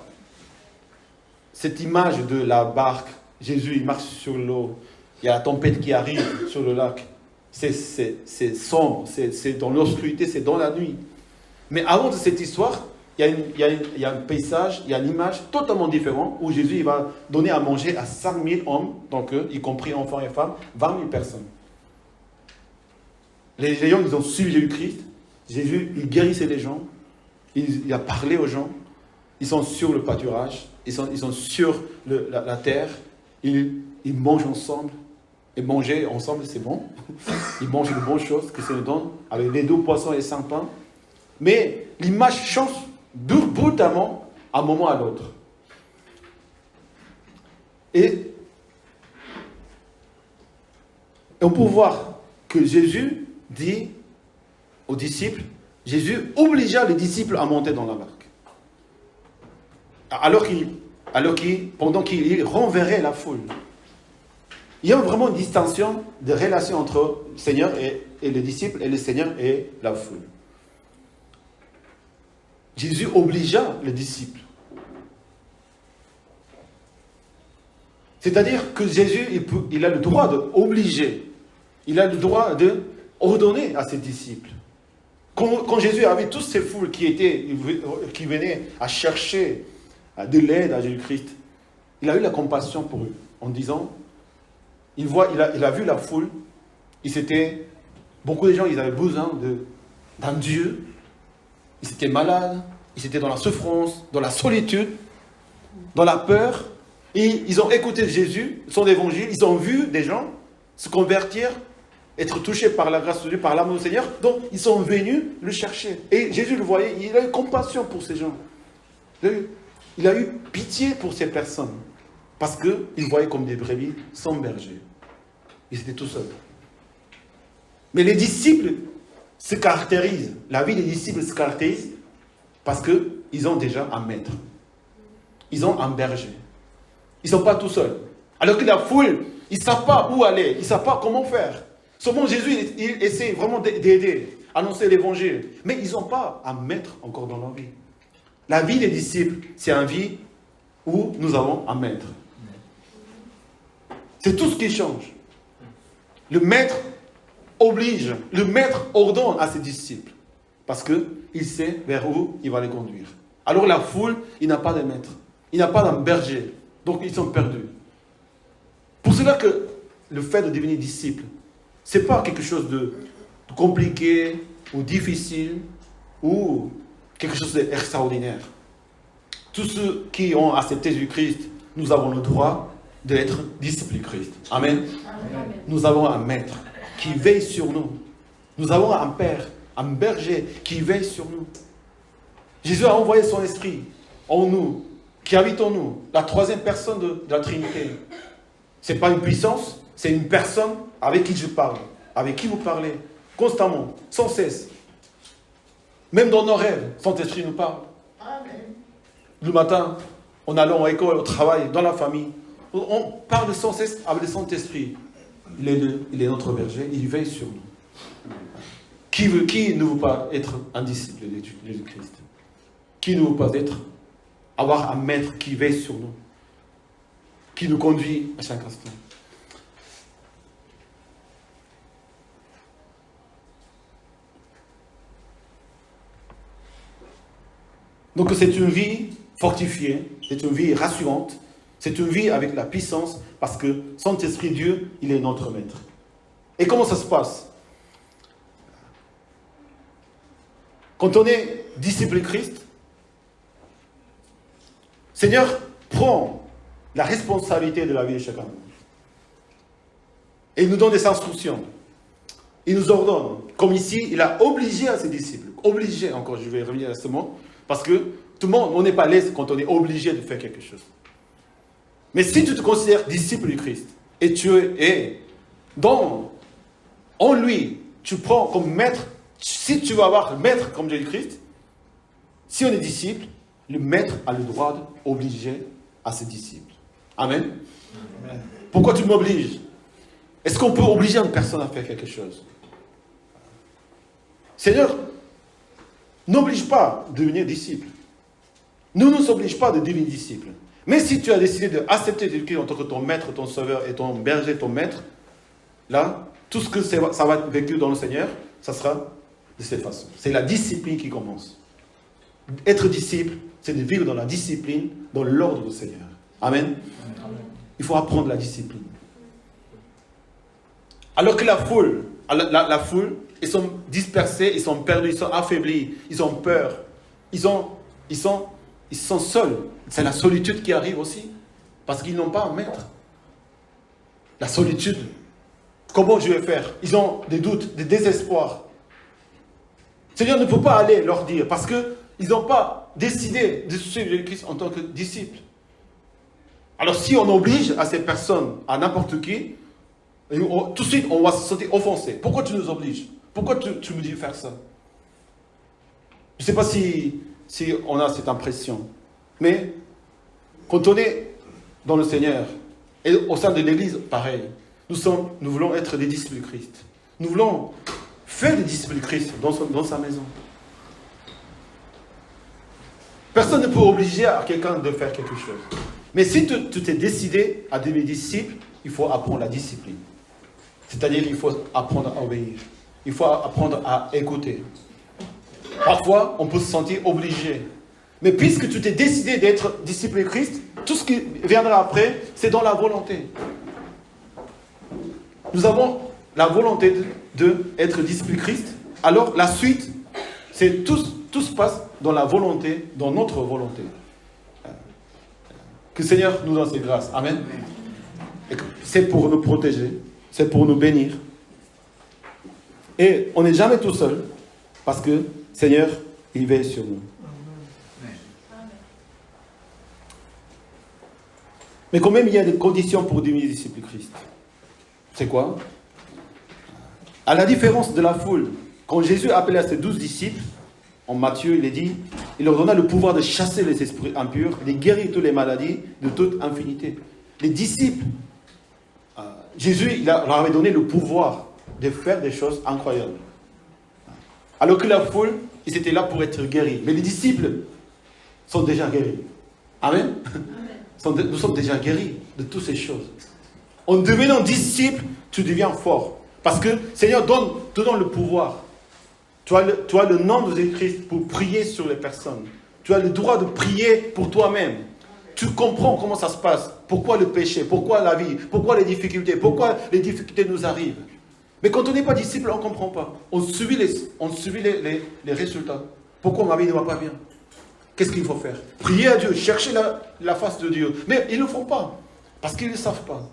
cette image de la barque, Jésus il marche sur l'eau, il y a la tempête qui arrive sur le lac, c'est sombre, c'est dans l'obscurité, c'est dans la nuit. Mais avant de cette histoire, il y a un paysage, il y a une image totalement différente où Jésus il va donner à manger à 5000 hommes, donc y compris enfants et femmes, 20 000 personnes. Les gens, ils ont suivi Jésus-Christ, Jésus il guérissait les gens, il a parlé aux gens, ils sont sur le pâturage, ils sont sur la terre, ils mangent ensemble. Et manger ensemble, c'est bon. Ils mangent de bonnes choses que ça nous donne, avec les 2 poissons et 5 pains. Mais l'image change brutalement d'un moment à l'autre. Et on peut voir que Jésus dit aux disciples, Jésus obligea les disciples à monter dans la barque. Pendant qu'il renverrait la foule. Il y a vraiment une distinction de relation entre le Seigneur et les disciples et le Seigneur et la foule. Jésus obligea les disciples. C'est-à-dire que Jésus, il a le droit d'obliger. Il a le droit d'ordonner à ses disciples. Quand Jésus avait toutes ces foules qui venaient à chercher de l'aide à Jésus-Christ, il a eu la compassion pour eux en disant, il a vu la foule, beaucoup de gens, ils avaient besoin d'un Dieu, ils étaient malades, ils étaient dans la souffrance, dans la solitude, dans la peur, Et ils ont écouté Jésus, son évangile, ils ont vu des gens se convertir, être touchés par la grâce de Dieu, par l'amour du Seigneur. Donc, ils sont venus le chercher. Et Jésus le voyait, il a eu compassion pour ces gens. Il a eu pitié pour ces personnes. Parce qu'il voyait comme des brebis sans berger. Ils étaient tout seuls. Mais les disciples se caractérisent. La vie des disciples se caractérise parce qu'ils ont déjà un maître. Ils ont un berger. Ils ne sont pas tout seuls. Alors que la foule, ils ne savent pas où aller. Ils ne savent pas comment faire. Seulement Jésus, il essaie vraiment d'aider, annoncer l'évangile. Mais ils n'ont pas un maître encore dans leur vie. La vie des disciples, c'est une vie où nous avons un maître. C'est tout ce qui change. Le maître oblige, le maître ordonne à ses disciples. Parce qu'il sait vers où il va les conduire. Alors la foule, il n'a pas de maître. Il n'a pas d'un berger. Donc ils sont perdus. Pour cela que le fait de devenir disciple, ce n'est pas quelque chose de compliqué ou difficile ou quelque chose d'extraordinaire. Tous ceux qui ont accepté Jésus-Christ, nous avons le droit d'être disciples de Christ. Amen. Amen. Nous avons un maître qui veille sur nous. Nous avons un père, un berger qui veille sur nous. Jésus a envoyé son esprit en nous, qui habite en nous, la troisième personne de la Trinité. Ce n'est pas une puissance, c'est une personne avec qui je parle, avec qui vous parlez, constamment, sans cesse. Même dans nos rêves, Saint-Esprit nous parle. Amen. Le matin, en allant à l'école, au travail, dans la famille, on parle sans cesse avec le Saint-Esprit. Il est notre berger, il veille sur nous. Qui ne veut pas être un disciple de Jésus-Christ? Qui ne veut pas avoir un maître qui veille sur nous, qui nous conduit à chaque instant? Donc c'est une vie fortifiée, c'est une vie rassurante, c'est une vie avec la puissance, parce que Saint-Esprit Dieu, il est notre maître. Et comment ça se passe? Quand on est disciple de Christ, Seigneur prend la responsabilité de la vie de chacun. Et il nous donne des instructions. Il nous ordonne. Comme ici, il a obligé à ses disciples. Obligé, encore, je vais revenir à ce mot. Parce que tout le monde, on n'est pas à l'aise quand on est obligé de faire quelque chose. Mais si tu te considères disciple du Christ, et tu es en lui, tu prends comme maître, si tu veux avoir maître comme Jésus-Christ, si on est disciple, le maître a le droit d'obliger à ses disciples. Amen. Amen. Pourquoi tu m'obliges? Est-ce qu'on peut obliger une personne à faire quelque chose? Seigneur, n'oblige pas de devenir disciple. Nous ne nous oblige pas de devenir disciple. Mais si tu as décidé d'accepter Jésus-Christ en tant que ton maître, ton sauveur et ton berger, ton maître, là, tout ce que ça va être vécu dans le Seigneur, ça sera de cette façon. C'est la discipline qui commence. Être disciple, c'est de vivre dans la discipline, dans l'ordre du Seigneur. Amen. Amen. Il faut apprendre la discipline. Alors que la foule, ils sont dispersés, ils sont perdus, ils sont affaiblis, ils ont peur, ils sont seuls. C'est la solitude qui arrive aussi, parce qu'ils n'ont pas un maître. La solitude, comment je vais faire? Ils ont des doutes, des désespoirs. Le Seigneur ne peut pas aller leur dire, parce qu'ils n'ont pas décidé de suivre Jésus-Christ en tant que disciples. Alors si on oblige à ces personnes, à n'importe qui, tout de suite on va se sentir offensé. Pourquoi tu nous obliges? Pourquoi tu me dis de faire ça? Je ne sais pas si on a cette impression. Mais quand on est dans le Seigneur, et au sein de l'Église, pareil, nous voulons être des disciples de Christ. Nous voulons faire des disciples de Christ dans sa maison. Personne ne peut obliger à quelqu'un de faire quelque chose. Mais si tu t'es décidé à devenir disciple, il faut apprendre la discipline. C'est-à-dire qu'il faut apprendre à obéir. Il faut apprendre à écouter. Parfois, on peut se sentir obligé. Mais puisque tu t'es décidé d'être disciple de Christ, tout ce qui viendra après, c'est dans la volonté. Nous avons la volonté d'être disciple de Christ. Alors, la suite, c'est tout se passe dans la volonté, dans notre volonté. Que le Seigneur nous donne ses grâces. Amen. Et c'est pour nous protéger, c'est pour nous bénir. Et on n'est jamais tout seul, parce que le Seigneur, il veille sur nous. Mais quand même, il y a des conditions pour devenir disciple de Christ. C'est quoi? À la différence de la foule, quand Jésus appelait ses 12 disciples, en Matthieu, il est dit, il leur donna le pouvoir de chasser les esprits impurs, de guérir toutes les maladies, de toute infinité. Les disciples, Jésus il leur avait donné le pouvoir de faire des choses incroyables. Alors que la foule, ils étaient là pour être guéris. Mais les disciples sont déjà guéris. Amen. Nous sommes déjà guéris de toutes ces choses. En devenant disciple, tu deviens fort. Parce que le Seigneur te donne le pouvoir. Tu as le nom de Jésus-Christ pour prier sur les personnes. Tu as le droit de prier pour toi-même. Tu comprends comment ça se passe. Pourquoi le péché, pourquoi la vie, pourquoi les difficultés nous arrivent. Mais quand on n'est pas disciple, on ne comprend pas. On subit les résultats. Pourquoi ma vie ne va pas bien? Qu'est-ce qu'il faut faire? Prier à Dieu, chercher la face de Dieu. Mais ils ne le font pas, parce qu'ils ne le savent pas.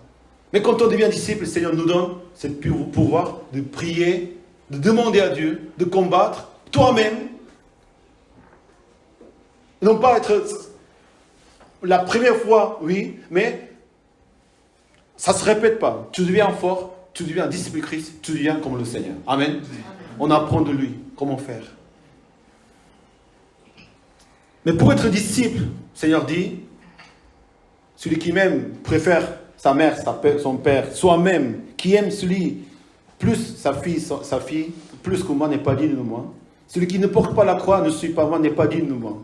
Mais quand on devient disciple, le Seigneur nous donne ce pouvoir de prier, de demander à Dieu, de combattre toi-même. Non pas être la première fois, oui, mais ça ne se répète pas. Tu deviens fort, tu deviens disciple de Christ, tu deviens comme le Seigneur. Amen. On apprend de lui comment faire. Mais pour être disciple, le Seigneur dit, celui qui m'aime préfère sa mère, son père, soi-même, qui aime celui, plus sa fille, plus que moi n'est pas digne de moi. Celui qui ne porte pas la croix, ne suit pas moi, n'est pas digne de moi.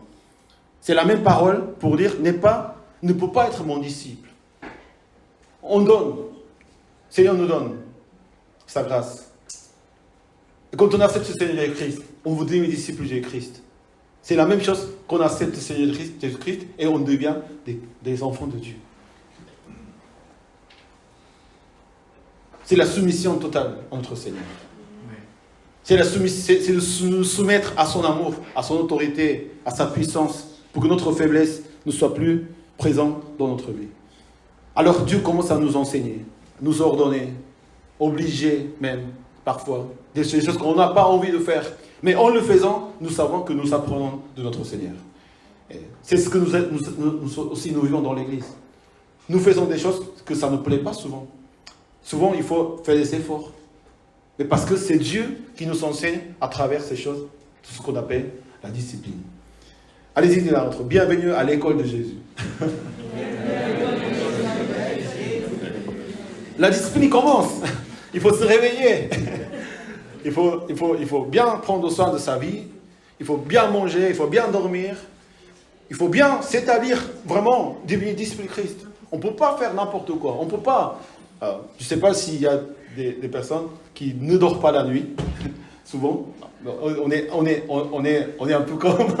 C'est la même parole pour dire, ne peut pas être mon disciple. On donne. Le Seigneur nous donne sa grâce. Et quand on accepte le Seigneur Jésus-Christ, on vous devient disciple de Jésus-Christ. C'est la même chose qu'on accepte le Seigneur Jésus-Christ et on devient des enfants de Dieu. C'est la soumission totale à notre Seigneur. C'est de nous soumettre à son amour, à son autorité, à sa puissance, pour que notre faiblesse ne soit plus présente dans notre vie. Alors Dieu commence à nous enseigner, nous ordonner, obliger même, parfois, des choses qu'on n'a pas envie de faire. Mais en le faisant, nous savons que nous apprenons de notre Seigneur. Et c'est ce que nous vivons dans l'Église. Nous faisons des choses que ça ne plaît pas souvent. Souvent, il faut faire des efforts. Mais parce que c'est Dieu qui nous enseigne à travers ces choses, tout ce qu'on appelle la discipline. Allez-y, dis la nôtre. Bienvenue à l'école de Jésus. La discipline commence. Il faut se réveiller. Il faut bien prendre soin de sa vie. Il faut bien manger. Il faut bien dormir. Il faut bien s'établir vraiment, devenir disciple de Christ. On ne peut pas faire n'importe quoi. On ne peut pas... je ne sais pas s'il y a des personnes qui ne dorment pas la nuit. Souvent, on est un peu comme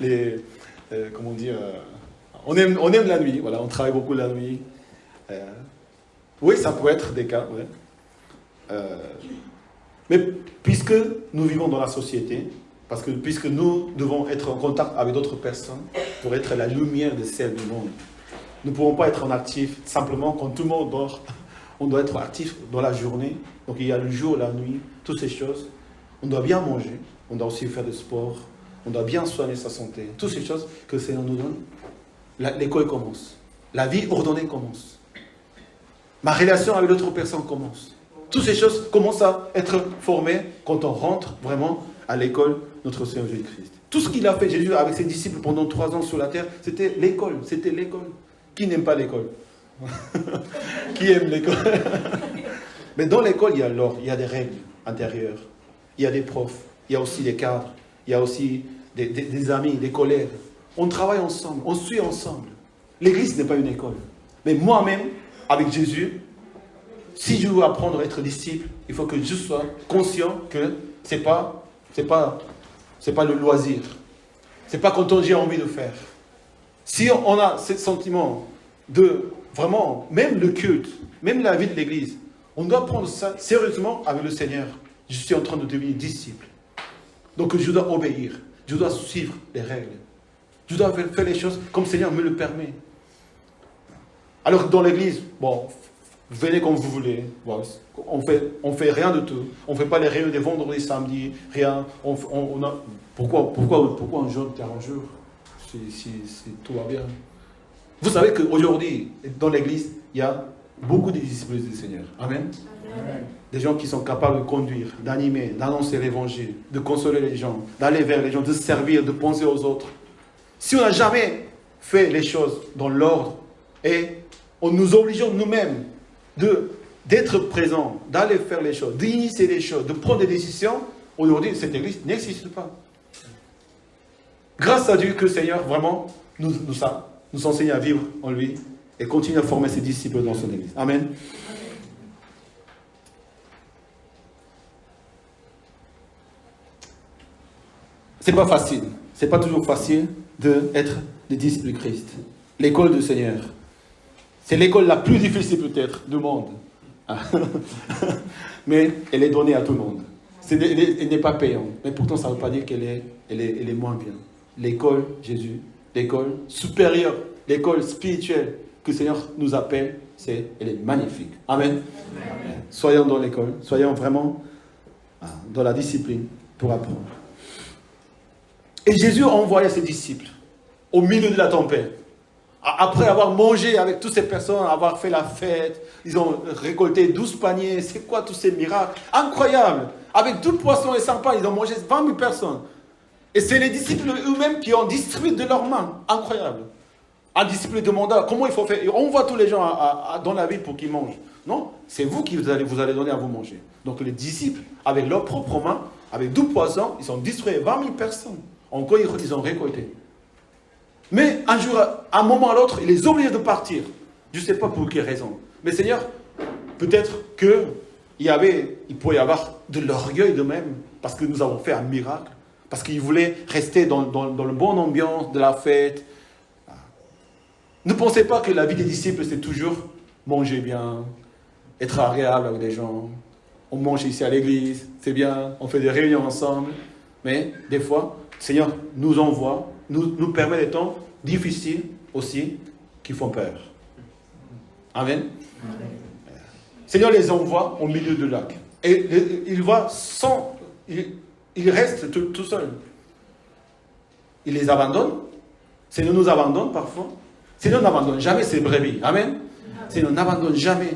les... comment dire on aime la nuit. Voilà, on travaille beaucoup la nuit. Oui, ça peut être des cas. Ouais. Mais puisque nous vivons dans la société, puisque nous devons être en contact avec d'autres personnes pour être la lumière de celle du monde, nous ne pouvons pas être en actif simplement quand tout le monde dort. On doit être actif dans la journée. Donc il y a le jour, la nuit, toutes ces choses. On doit bien manger. On doit aussi faire du sport. On doit bien soigner sa santé. Toutes ces choses que le Seigneur nous donne. L'école commence. La vie ordonnée commence. Ma relation avec d'autres personnes commence. Toutes ces choses commencent à être formées quand on rentre vraiment à l'école de notre Seigneur Jésus-Christ. Tout ce qu'il a fait, Jésus, avec ses disciples pendant 3 ans sur la terre, c'était l'école. C'était l'école. Qui n'aime pas l'école? Qui aime l'école? Mais dans l'école, il y a l'ordre, il y a des règles intérieures, il y a des profs, il y a aussi des cadres, il y a aussi des amis, des collègues. On travaille ensemble, on suit ensemble. L'église n'est pas une école. Mais moi-même, avec Jésus, si je veux apprendre à être disciple, il faut que je sois conscient que ce n'est pas le loisir. Ce n'est pas quand j'ai envie de faire. Si on a ce sentiment de vraiment, même le culte, même la vie de l'église, on doit prendre ça sérieusement avec le Seigneur. Je suis en train de devenir disciple. Donc je dois obéir. Je dois suivre les règles. Je dois faire les choses comme le Seigneur me le permet. Alors que dans l'église, bon, venez comme vous voulez. Bon, on fait rien de tout. On ne fait pas les réunions des vendredis, samedis, rien. Pourquoi un jeûne 40 jours si tout va bien? Vous savez qu'aujourd'hui, dans l'église, il y a beaucoup de disciples du Seigneur. Amen. Amen. Des gens qui sont capables de conduire, d'animer, d'annoncer l'évangile, de consoler les gens, d'aller vers les gens, de servir, de penser aux autres. Si on n'a jamais fait les choses dans l'ordre et on nous obligeons nous-mêmes d'être présents, d'aller faire les choses, d'initier les choses, de prendre des décisions, aujourd'hui, cette église n'existe pas. Grâce à Dieu que le Seigneur, vraiment, nous enseigne à vivre en lui et continue à former ses disciples dans son église. Amen. C'est pas facile. C'est pas toujours facile d'être des disciples de Christ. L'école du Seigneur. C'est l'école la plus difficile peut-être du monde. Mais elle est donnée à tout le monde. Elle n'est pas payante. Mais pourtant, ça ne veut pas dire qu'elle est moins bien. L'école, Jésus, l'école supérieure, l'école spirituelle que le Seigneur nous appelle, elle est magnifique. Amen. Amen. Soyons dans l'école, soyons vraiment dans la discipline pour apprendre. Et Jésus a envoyé ses disciples au milieu de la tempête. Après avoir mangé avec toutes ces personnes, avoir fait la fête, ils ont récolté 12 paniers. C'est quoi tous ces miracles? Incroyable! Avec 12 poissons et 5 pains, ils ont mangé 20 000 personnes. Et c'est les disciples eux-mêmes qui ont distribué de leurs mains. Incroyable. Un disciple demanda comment il faut faire. On voit tous les gens dans la ville pour qu'ils mangent. Non, c'est vous qui vous allez donner à vous manger. Donc les disciples, avec leurs propres mains, avec 12 poissons, ils ont distribué 20 000 personnes. Encore, ils ont récolté. Mais un jour, à un moment à l'autre, il les oblige de partir. Je ne sais pas pour quelle raison. Mais Seigneur, peut-être qu'il pourrait y avoir de l'orgueil d'eux-mêmes, parce que nous avons fait un miracle, parce qu'ils voulaient rester dans le bon ambiance de la fête. Ne pensez pas que la vie des disciples, c'est toujours manger bien, être agréable avec les gens. On mange ici à l'église, c'est bien, on fait des réunions ensemble. Mais des fois, le Seigneur nous envoie, nous permet des temps difficiles aussi qui font peur. Amen. Amen. Le Seigneur les envoie au milieu du lac. Et il reste tout seul. Il les abandonne. Le Seigneur nous abandonne parfois. Le Seigneur n'abandonne jamais ses brebis. Amen. Le Seigneur n'abandonne jamais.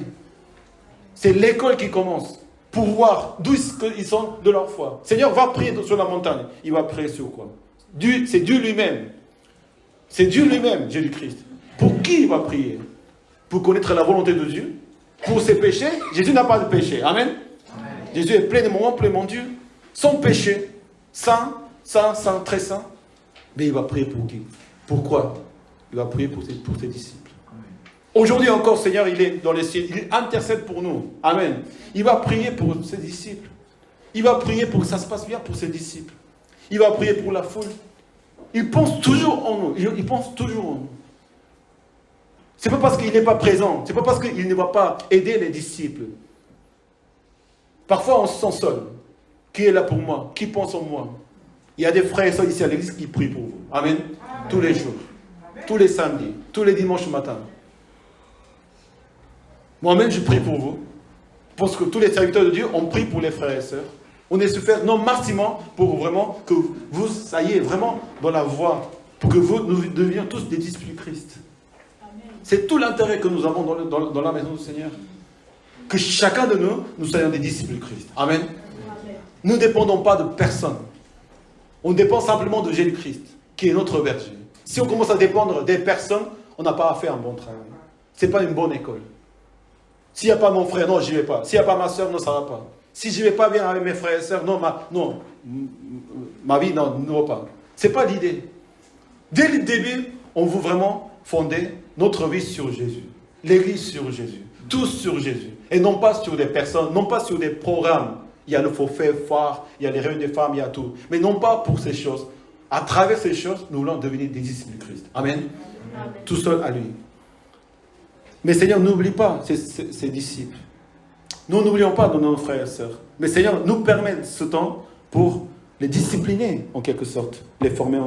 C'est l'école qui commence pour voir d'où ils sont de leur foi. Le Seigneur va prier sur la montagne. Il va prier sur quoi? C'est Dieu lui-même. C'est Dieu lui-même, Jésus-Christ. Pour qui il va prier? Pour connaître la volonté de Dieu? Pour ses péchés? Jésus n'a pas de péché. Amen. Amen. Jésus est pleinement Dieu. Sans péché. Saint, très saint. Mais il va prier pour qui? Pourquoi? Il va prier pour ses disciples. Aujourd'hui encore, Seigneur, il est dans les cieux. Il intercède pour nous. Amen. Il va prier pour ses disciples. Il va prier pour que ça se passe bien pour ses disciples. Il va prier pour la foule. Il pense toujours en nous. Il pense toujours en nous. Ce n'est pas parce qu'il n'est pas présent. Ce n'est pas parce qu'il ne va pas aider les disciples. Parfois, on se sent seul. Qui est là pour moi? Qui pense en moi? Il y a des frères et sœurs ici à l'église qui prient pour vous. Amen. Amen. Tous les jours. Amen. Tous les samedis. Tous les dimanches matin. Moi-même, je prie pour vous. Parce que tous les serviteurs de Dieu, on prie pour les frères et sœurs. On est souffert, non, maximum, pour vraiment que vous soyez vraiment dans la voie, pour que nous devenions tous des disciples de Christ. Amen. C'est tout l'intérêt que nous avons dans la maison du Seigneur. Que chacun de nous soyons des disciples de Christ. Amen. Amen. Nous ne dépendons pas de personne. On dépend simplement de Jésus-Christ, qui est notre berger. Si on commence à dépendre des personnes, on n'a pas fait un bon travail. Ce n'est pas une bonne école. S'il n'y a pas mon frère, non, je n'y vais pas. S'il n'y a pas ma soeur, non, ça ne va pas. Si je ne vais pas bien avec mes frères et sœurs, ma vie, non, ne va pas. Ce n'est pas l'idée. Dès le début, on veut vraiment fonder notre vie sur Jésus. L'église sur Jésus. Tous sur Jésus. Et non pas sur des personnes, non pas sur des programmes. Il y a le forfait phare, il y a les réunions des femmes, il y a tout. Mais non pas pour ces choses. À travers ces choses, nous voulons devenir des disciples de Christ. Amen. Amen. Tout seul à lui. Mais Seigneur, n'oublie pas ces disciples. Nous n'oublions pas de nos frères et sœurs. Mais Seigneur, nous permet ce temps pour les discipliner, en quelque sorte. Les former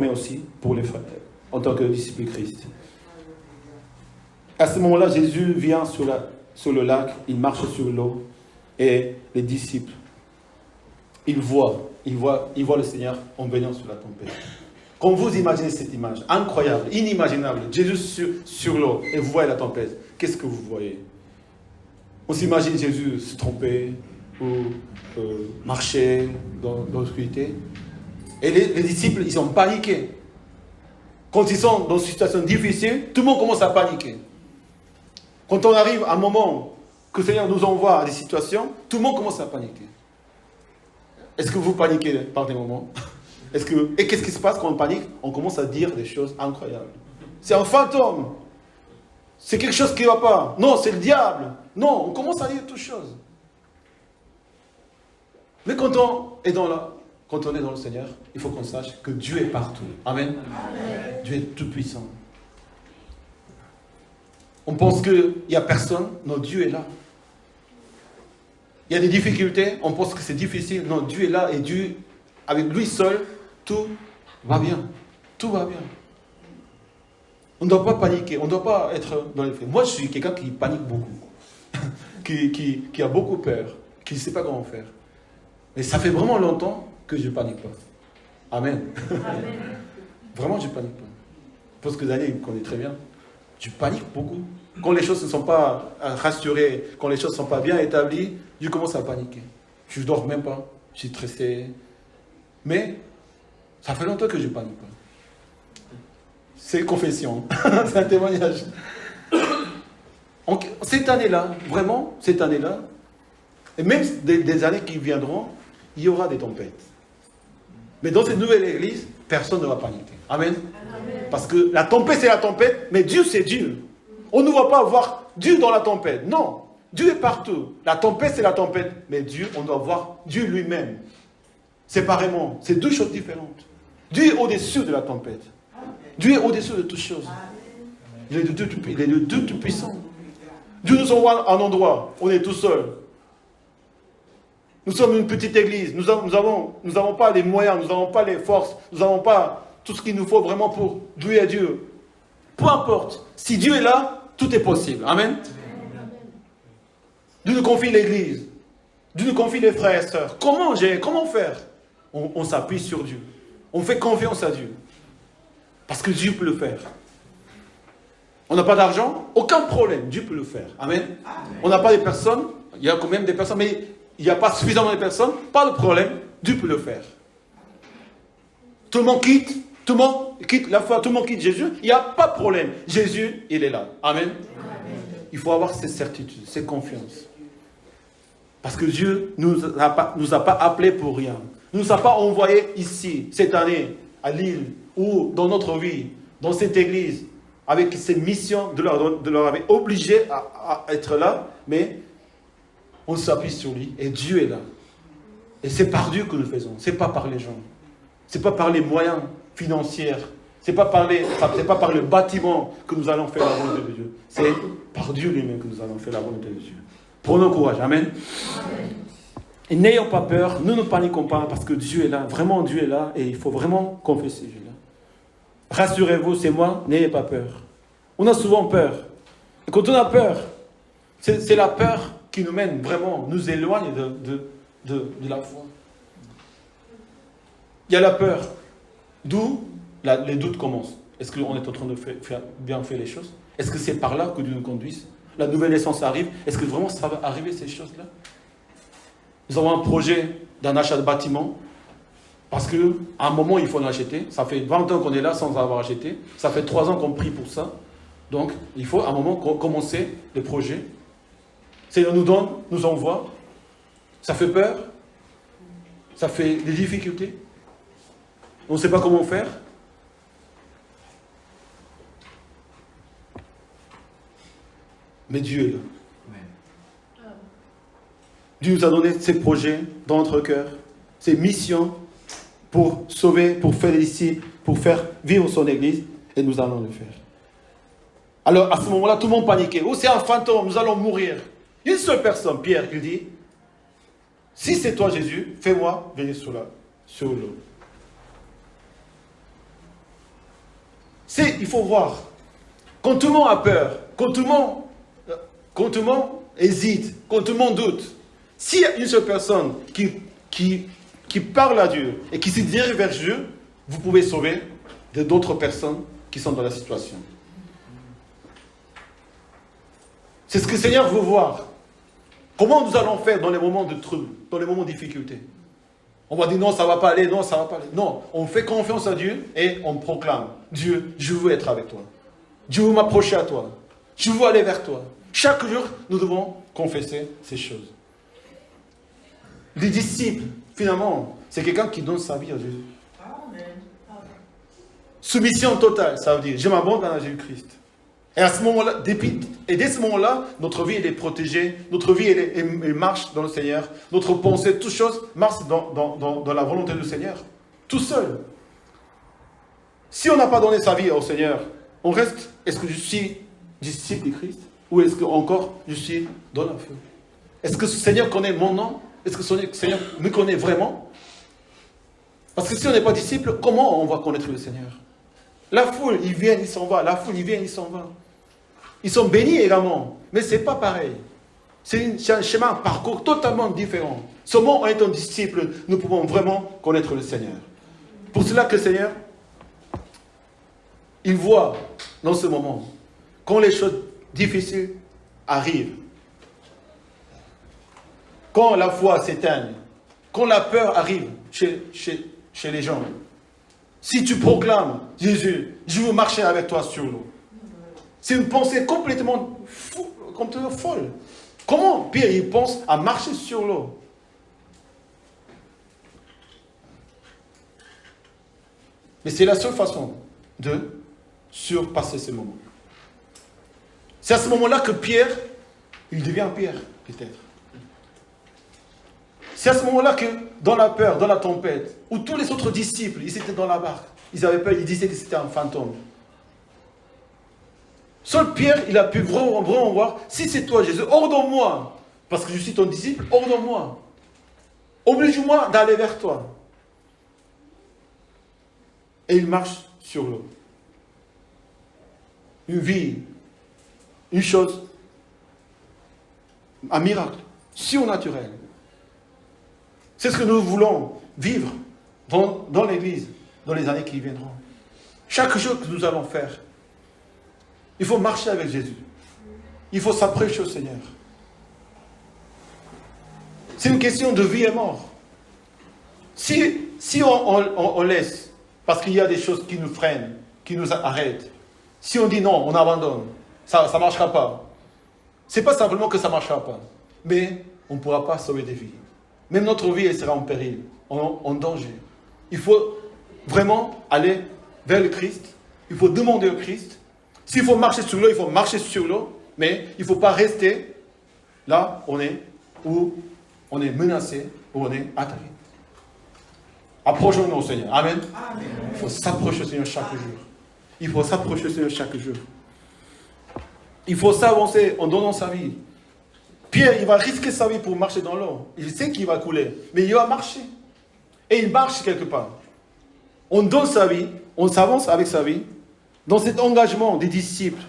aussi pour les frères, en tant que disciples de Christ. À ce moment-là, Jésus vient sur le lac, il marche sur l'eau, et les disciples, ils voient le Seigneur en venant sur la tempête. Quand vous imaginez cette image, incroyable, inimaginable, Jésus sur l'eau, et vous voyez la tempête, qu'est-ce que vous voyez? On s'imagine Jésus se tromper, ou marcher dans l'obscurité. Et les disciples, ils ont paniqué. Quand ils sont dans une situation difficile, tout le monde commence à paniquer. Quand on arrive à un moment que le Seigneur nous envoie à des situations, tout le monde commence à paniquer. Est-ce que vous paniquez par des moments? Et qu'est-ce qui se passe quand on panique? On commence à dire des choses incroyables. C'est un fantôme. C'est quelque chose qui ne va pas. Non, c'est le diable. Non, on commence à dire toutes choses. Mais quand on est dans le Seigneur, il faut qu'on sache que Dieu est partout. Amen. Amen. Dieu est tout puissant. On pense qu'il n'y a personne. Non, Dieu est là. Il y a des difficultés. On pense que c'est difficile. Non, Dieu est là et Dieu, avec lui seul, tout va bien. Tout va bien. On ne doit pas paniquer. On ne doit pas être dans les frais. Moi, je suis quelqu'un qui panique beaucoup. qui a beaucoup peur. Qui ne sait pas comment faire. Mais ça fait vraiment longtemps que je ne panique pas. Amen. Amen. Vraiment, je ne panique pas. Parce que Daniel me connaît très bien. Je panique beaucoup. Quand les choses ne sont pas rassurées, quand les choses ne sont pas bien établies, je commence à paniquer. Je ne dors même pas. Je suis stressé. Mais ça fait longtemps que je ne panique pas. C'est une confession. C'est un témoignage. Cette année-là, vraiment, cette année-là, et même des années qui viendront, il y aura des tempêtes. Mais dans cette nouvelle église, personne ne va paniquer. Amen. Amen. Parce que la tempête, c'est la tempête, mais Dieu, c'est Dieu. On ne va pas voir Dieu dans la tempête. Non. Dieu est partout. La tempête, c'est la tempête. Mais Dieu, on doit voir Dieu lui-même. Séparément. C'est deux choses différentes. Dieu est au-dessus de la tempête. Dieu est au-dessus de toutes choses. Il est le Dieu tout-puissant. Dieu nous envoie à un endroit. On est tout seul. Nous sommes une petite église. Nous n'avons pas les moyens, nous n'avons pas les forces, nous n'avons pas tout ce qu'il nous faut vraiment pour louer à Dieu. Peu importe. Si Dieu est là, tout est possible. Amen. Dieu nous confie l'église. Dieu nous confie les frères et sœurs. Comment faire? On s'appuie sur Dieu. On fait confiance à Dieu. Parce que Dieu peut le faire. On n'a pas d'argent? Aucun problème. Dieu peut le faire. Amen. On n'a pas de personnes. Il y a quand même des personnes, mais il n'y a pas suffisamment de personnes, pas de problème, Dieu peut le faire. Tout le monde quitte la foi, tout le monde quitte Jésus, il n'y a pas de problème. Jésus, il est là. Amen. Il faut avoir cette certitude, cette confiance. Parce que Dieu ne nous a pas appelés pour rien. Il ne nous a pas envoyés ici, cette année, à Lille, ou dans notre vie, dans cette église, avec cette mission de leur avoir obligé à être là, mais on s'appuie sur lui et Dieu est là. Et c'est par Dieu que nous faisons. Ce n'est pas par les gens. Ce n'est pas par les moyens financiers. Ce n'est pas par le bâtiment que nous allons faire la volonté de Dieu. C'est par Dieu lui-même que nous allons faire la volonté de Dieu. Prenons courage. Amen. Amen. Et n'ayons pas peur. Ne nous paniquons pas parce que Dieu est là. Vraiment Dieu est là et il faut vraiment confesser Dieu là. Rassurez-vous, c'est moi. N'ayez pas peur. On a souvent peur. Et quand on a peur, c'est la peur qui nous mène vraiment, nous éloigne de la foi. Il y a la peur, d'où les doutes commencent. Est-ce qu'on est en train de bien faire les choses? Est-ce que c'est par là que Dieu nous conduise? La nouvelle naissance arrive. Est-ce que vraiment ça va arriver ces choses-là? Nous avons un projet d'un achat de bâtiment, parce qu'à un moment il faut en acheter. Ça fait 20 ans qu'on est là sans avoir acheté. Ça fait 3 ans qu'on prie pour ça. Donc il faut à un moment commencer les projets. Seigneur nous donne, nous envoie. Ça fait peur. Ça fait des difficultés. On ne sait pas comment faire. Mais Dieu est là. Dieu nous a donné ses projets dans notre cœur, ses missions pour sauver, pour faire les disciples, pour faire vivre son église, et nous allons le faire. Alors à ce moment-là, tout le monde paniquait. Oh, c'est un fantôme, nous allons mourir. Une seule personne, Pierre, il dit, si c'est toi Jésus, fais-moi venir sur l'eau. Il faut voir. Quand tout le monde a peur, quand tout le monde hésite, quand tout le monde doute, s'il y a une seule personne qui parle à Dieu et qui se dirige vers Dieu, vous pouvez sauver d'autres personnes qui sont dans la situation. C'est ce que le Seigneur veut voir. Comment nous allons faire dans les moments de trouble, dans les moments de difficulté? On va dire non, ça ne va pas aller, non, ça ne va pas aller. Non, on fait confiance à Dieu et on proclame, Dieu, je veux être avec toi. Dieu veut m'approcher à toi. Je veux aller vers toi. Chaque jour, nous devons confesser ces choses. Les disciples, finalement, c'est quelqu'un qui donne sa vie à Jésus. Soumission totale, ça veut dire, je m'abandonne à Jésus-Christ. Et à ce moment-là, dès ce moment-là, notre vie elle est protégée, notre vie elle marche dans le Seigneur, notre pensée, toutes choses marchent dans la volonté du Seigneur, tout seul. Si on n'a pas donné sa vie au Seigneur, on reste, est-ce que je suis disciple de Christ? Ou est-ce que encore je suis dans le feu? Est-ce que ce Seigneur connaît mon nom? Est-ce que le Seigneur me connaît vraiment? Parce que si on n'est pas disciple, comment on va connaître le Seigneur? La foule, ils viennent, ils s'en vont. La foule, ils viennent, ils s'en vont. Ils sont bénis également, mais ce n'est pas pareil. C'est un chemin, un parcours totalement différent. Seulement en étant disciple, nous pouvons vraiment connaître le Seigneur. Pour cela que le Seigneur, il voit dans ce moment, quand les choses difficiles arrivent, quand la foi s'éteint, quand la peur arrive chez les gens, si tu proclames, Jésus, je veux marcher avec toi sur l'eau. C'est une pensée complètement folle. Comment Pierre il pense à marcher sur l'eau? Mais c'est la seule façon de surpasser ce moment. C'est à ce moment-là que Pierre, il devient Pierre, peut-être. C'est à ce moment-là que, dans la peur, dans la tempête, où tous les autres disciples, ils étaient dans la barque, ils avaient peur, ils disaient que c'était un fantôme. Seul Pierre, il a pu vraiment voir, si c'est toi Jésus, ordonne-moi, parce que je suis ton disciple, ordonne-moi. Oblige-moi d'aller vers toi. Et il marche sur l'eau. Une vie, une chose, un miracle, surnaturel. C'est ce que nous voulons vivre dans l'Église, dans les années qui viendront. Chaque jour que nous allons faire, il faut marcher avec Jésus. Il faut s'approcher au Seigneur. C'est une question de vie et mort. Si on laisse, parce qu'il y a des choses qui nous freinent, qui nous arrêtent, si on dit non, on abandonne, ça ne marchera pas. Ce n'est pas simplement que ça ne marchera pas, mais on ne pourra pas sauver des vies. Même notre vie, elle sera en péril, en danger. Il faut vraiment aller vers le Christ. Il faut demander au Christ. S'il faut marcher sur l'eau, il faut marcher sur l'eau. Mais il ne faut pas rester là où on est menacé, où on est attaqué. Approchons-nous au Seigneur. Amen. Amen. Il faut s'approcher au Seigneur chaque jour. Il faut s'approcher au Seigneur chaque jour. Il faut s'avancer en donnant sa vie. Pierre, il va risquer sa vie pour marcher dans l'eau. Il sait qu'il va couler, mais il va marcher. Et il marche quelque part. On donne sa vie, on s'avance avec sa vie, dans cet engagement des disciples.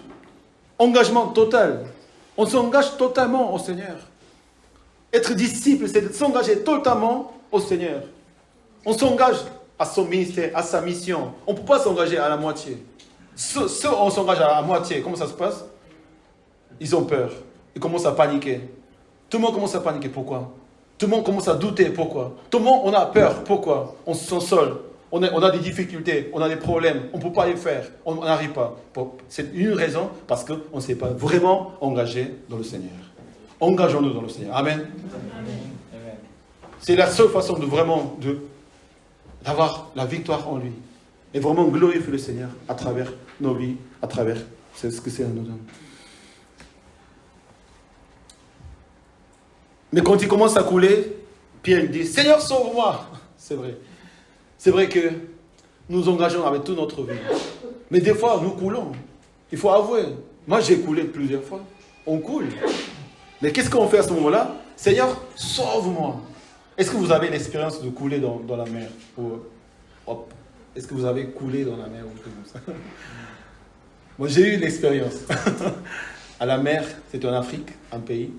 Engagement total. On s'engage totalement au Seigneur. Être disciple, c'est de s'engager totalement au Seigneur. On s'engage à son ministère, à sa mission. On ne peut pas s'engager à la moitié. Ceux on s'engage à la moitié, comment ça se passe? Ils ont peur. Ils commencent à paniquer. Tout le monde commence à paniquer. Pourquoi? Tout le monde commence à douter. Pourquoi? Tout le monde, on a peur. Pourquoi? On se sent seul. On a des difficultés. On a des problèmes. On ne peut pas les faire. On n'arrive pas. C'est une raison parce qu'on ne s'est pas vraiment engagé dans le Seigneur. Engageons-nous dans le Seigneur. Amen. Amen. C'est la seule façon de vraiment d'avoir la victoire en lui. Et vraiment glorifier le Seigneur à travers nos vies, à travers ce que c'est à nous donne. Mais quand il commence à couler, Pierre dit, Seigneur, sauve-moi. C'est vrai. C'est vrai que nous engageons avec toute notre vie. Mais des fois, nous coulons. Il faut avouer. Moi, j'ai coulé plusieurs fois. On coule. Mais qu'est-ce qu'on fait à ce moment-là? Seigneur, sauve-moi. Est-ce que vous avez l'expérience de couler dans la mer? Est-ce que vous avez coulé dans la mer ou comme ça? Moi, j'ai eu l'expérience. à la mer, c'était en Afrique, un pays,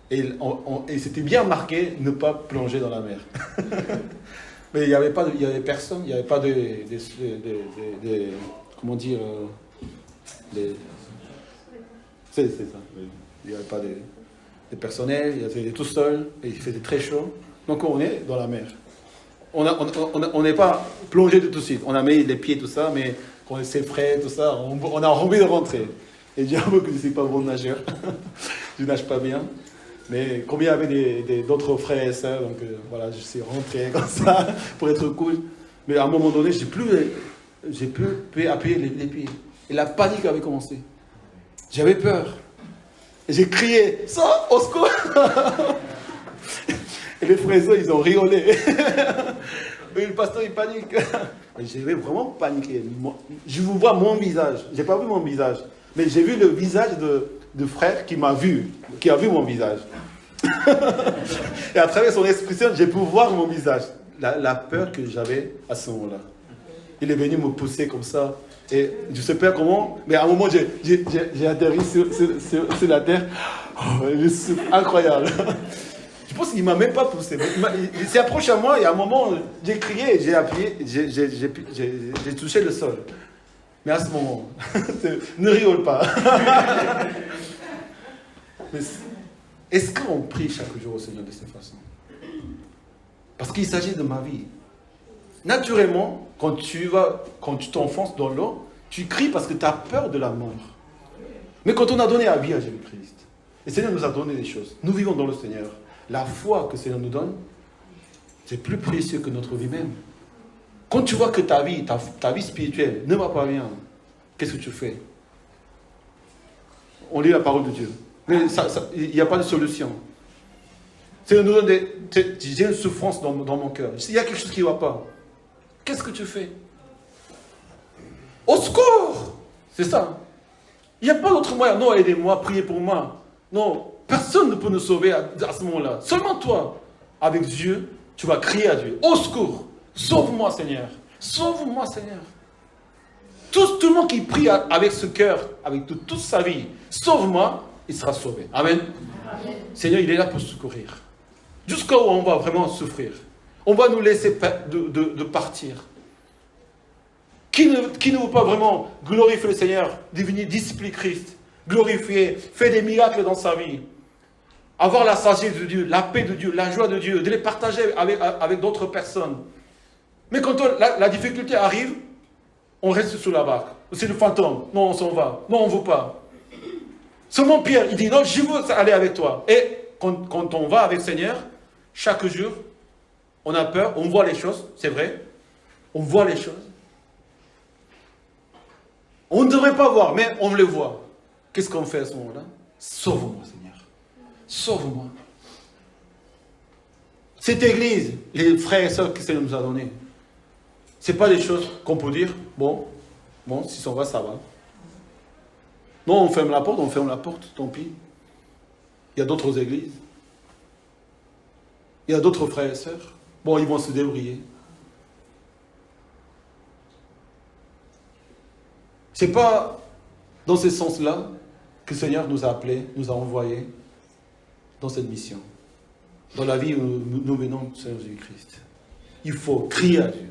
et c'était bien marqué ne pas plonger dans la mer. Mais il n'y avait personne, il n'y avait pas comment dire, c'est ça. Il n'y avait pas de personnel, il était tout seul, et il faisait très chaud. Donc on est dans la mer. On n'est pas plongé de tout de suite. On a mis les pieds, tout ça, mais quand c'est frais, tout ça, on a envie de rentrer. Et j'avoue que je ne suis pas bon nageur. Je ne nage pas bien. Mais combien il y avait d'autres frères et sœurs, donc voilà, je suis rentré comme ça pour être cool. Mais à un moment donné, j'ai plus appuyer les pieds. Et la panique avait commencé. J'avais peur. Et j'ai crié, ça, au secours. Et les frères et sœurs, ils ont rigolé. Et le pasteur, il panique. Et j'avais vraiment paniqué. Je vous vois mon visage. Je n'ai pas vu mon visage. Mais j'ai vu le visage de frère qui m'a vu, qui a vu mon visage. Et à travers son expression, j'ai pu voir mon visage. La peur que j'avais à ce moment-là. Il est venu me pousser comme ça. Et je ne sais pas comment, mais à un moment, j'ai atterri sur la terre. Oh, c'est incroyable. Je pense qu'il ne m'a même pas poussé. Il s'est approché à moi et à un moment, j'ai crié, j'ai appuyé, j'ai touché le sol. Mais à ce moment, ne rigole pas. Mais est-ce qu'on prie chaque jour au Seigneur de cette façon? Parce qu'il s'agit de ma vie. Naturellement, quand tu t'enfonces dans l'eau, tu cries parce que tu as peur de la mort. Mais quand on a donné la vie à Jésus-Christ, le Seigneur nous a donné des choses. Nous vivons dans le Seigneur. La foi que le Seigneur nous donne, c'est plus précieux que notre vie même. Quand tu vois que ta vie spirituelle ne va pas bien, qu'est-ce que tu fais? On lit la parole de Dieu. Mais il n'y a pas de solution. Le Seigneur nous donne j'ai une souffrance dans mon cœur. Il y a quelque chose qui ne va pas. Qu'est-ce que tu fais? Au secours! C'est ça. Il n'y a pas d'autre moyen. Non, aidez-moi, priez pour moi. Non, personne ne peut nous sauver à ce moment-là. Seulement toi, avec Dieu, tu vas crier à Dieu. Au secours! Sauve-moi, Seigneur. Sauve-moi, Seigneur. Tout le monde qui prie avec ce cœur, avec toute sa vie, sauve-moi, il sera sauvé. Amen. Amen. Seigneur, il est là pour secourir. Jusqu'à où on va vraiment souffrir. On va nous laisser de partir. Qui ne veut pas vraiment glorifier le Seigneur, devenir disciple Christ, glorifier, faire des miracles dans sa vie, avoir la sagesse de Dieu, la paix de Dieu, la joie de Dieu, de les partager avec d'autres personnes. Mais quand la difficulté arrive, on reste sous la barque. C'est le fantôme. Non, on s'en va. Non, on ne veut pas. Seulement Pierre, il dit, non, je veux aller avec toi. Et quand on va avec le Seigneur, chaque jour, on a peur, on voit les choses, c'est vrai. On voit les choses. On ne devrait pas voir, mais on les voit. Qu'est-ce qu'on fait à ce moment-là? Sauve-moi, Seigneur. Sauve-moi. Cette église, les frères et sœurs que le Seigneur nous a donnés, ce n'est pas des choses qu'on peut dire, bon, si ça va, ça va. Non, on ferme la porte, tant pis. Il y a d'autres églises. Il y a d'autres frères et sœurs. Bon, ils vont se débrouiller. Ce n'est pas dans ce sens-là que le Seigneur nous a appelés, nous a envoyés dans cette mission. Dans la vie où nous venons du Seigneur Jésus-Christ. Il faut crier à Dieu.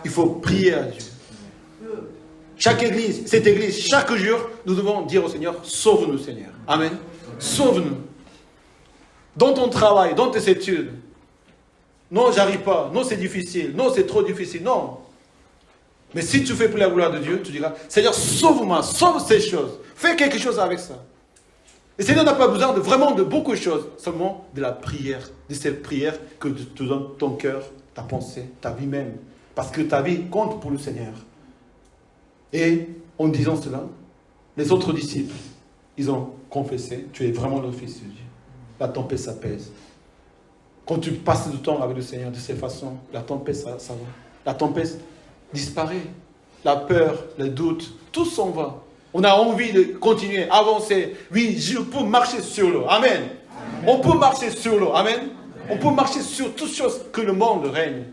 Il faut prier à Dieu. Chaque église, cette église, chaque jour, nous devons dire au Seigneur, sauve-nous Seigneur. Amen. Sauve-nous. Dans ton travail, dans tes études. Non, j'arrive pas. Non, c'est difficile. Non, c'est trop difficile. Non. Mais si tu fais pour la gloire de Dieu, tu diras, Seigneur, sauve-moi, sauve ces choses. Fais quelque chose avec ça. Et Seigneur n'a pas besoin de beaucoup de choses, seulement de la prière, de cette prière que tu te donnes ton cœur, ta pensée, ta vie même. Parce que ta vie compte pour le Seigneur. Et en disant cela, les autres disciples, ils ont confessé, tu es vraiment le Fils de Dieu. La tempête s'apaise. Quand tu passes du temps avec le Seigneur de cette façon, la tempête, ça va. La tempête disparaît. La peur, le doute, tout s'en va. On a envie de continuer, avancer. Oui, je peux marcher sur l'eau. Amen. Amen. On peut marcher sur l'eau. Amen. On peut marcher sur toutes choses que le monde règne.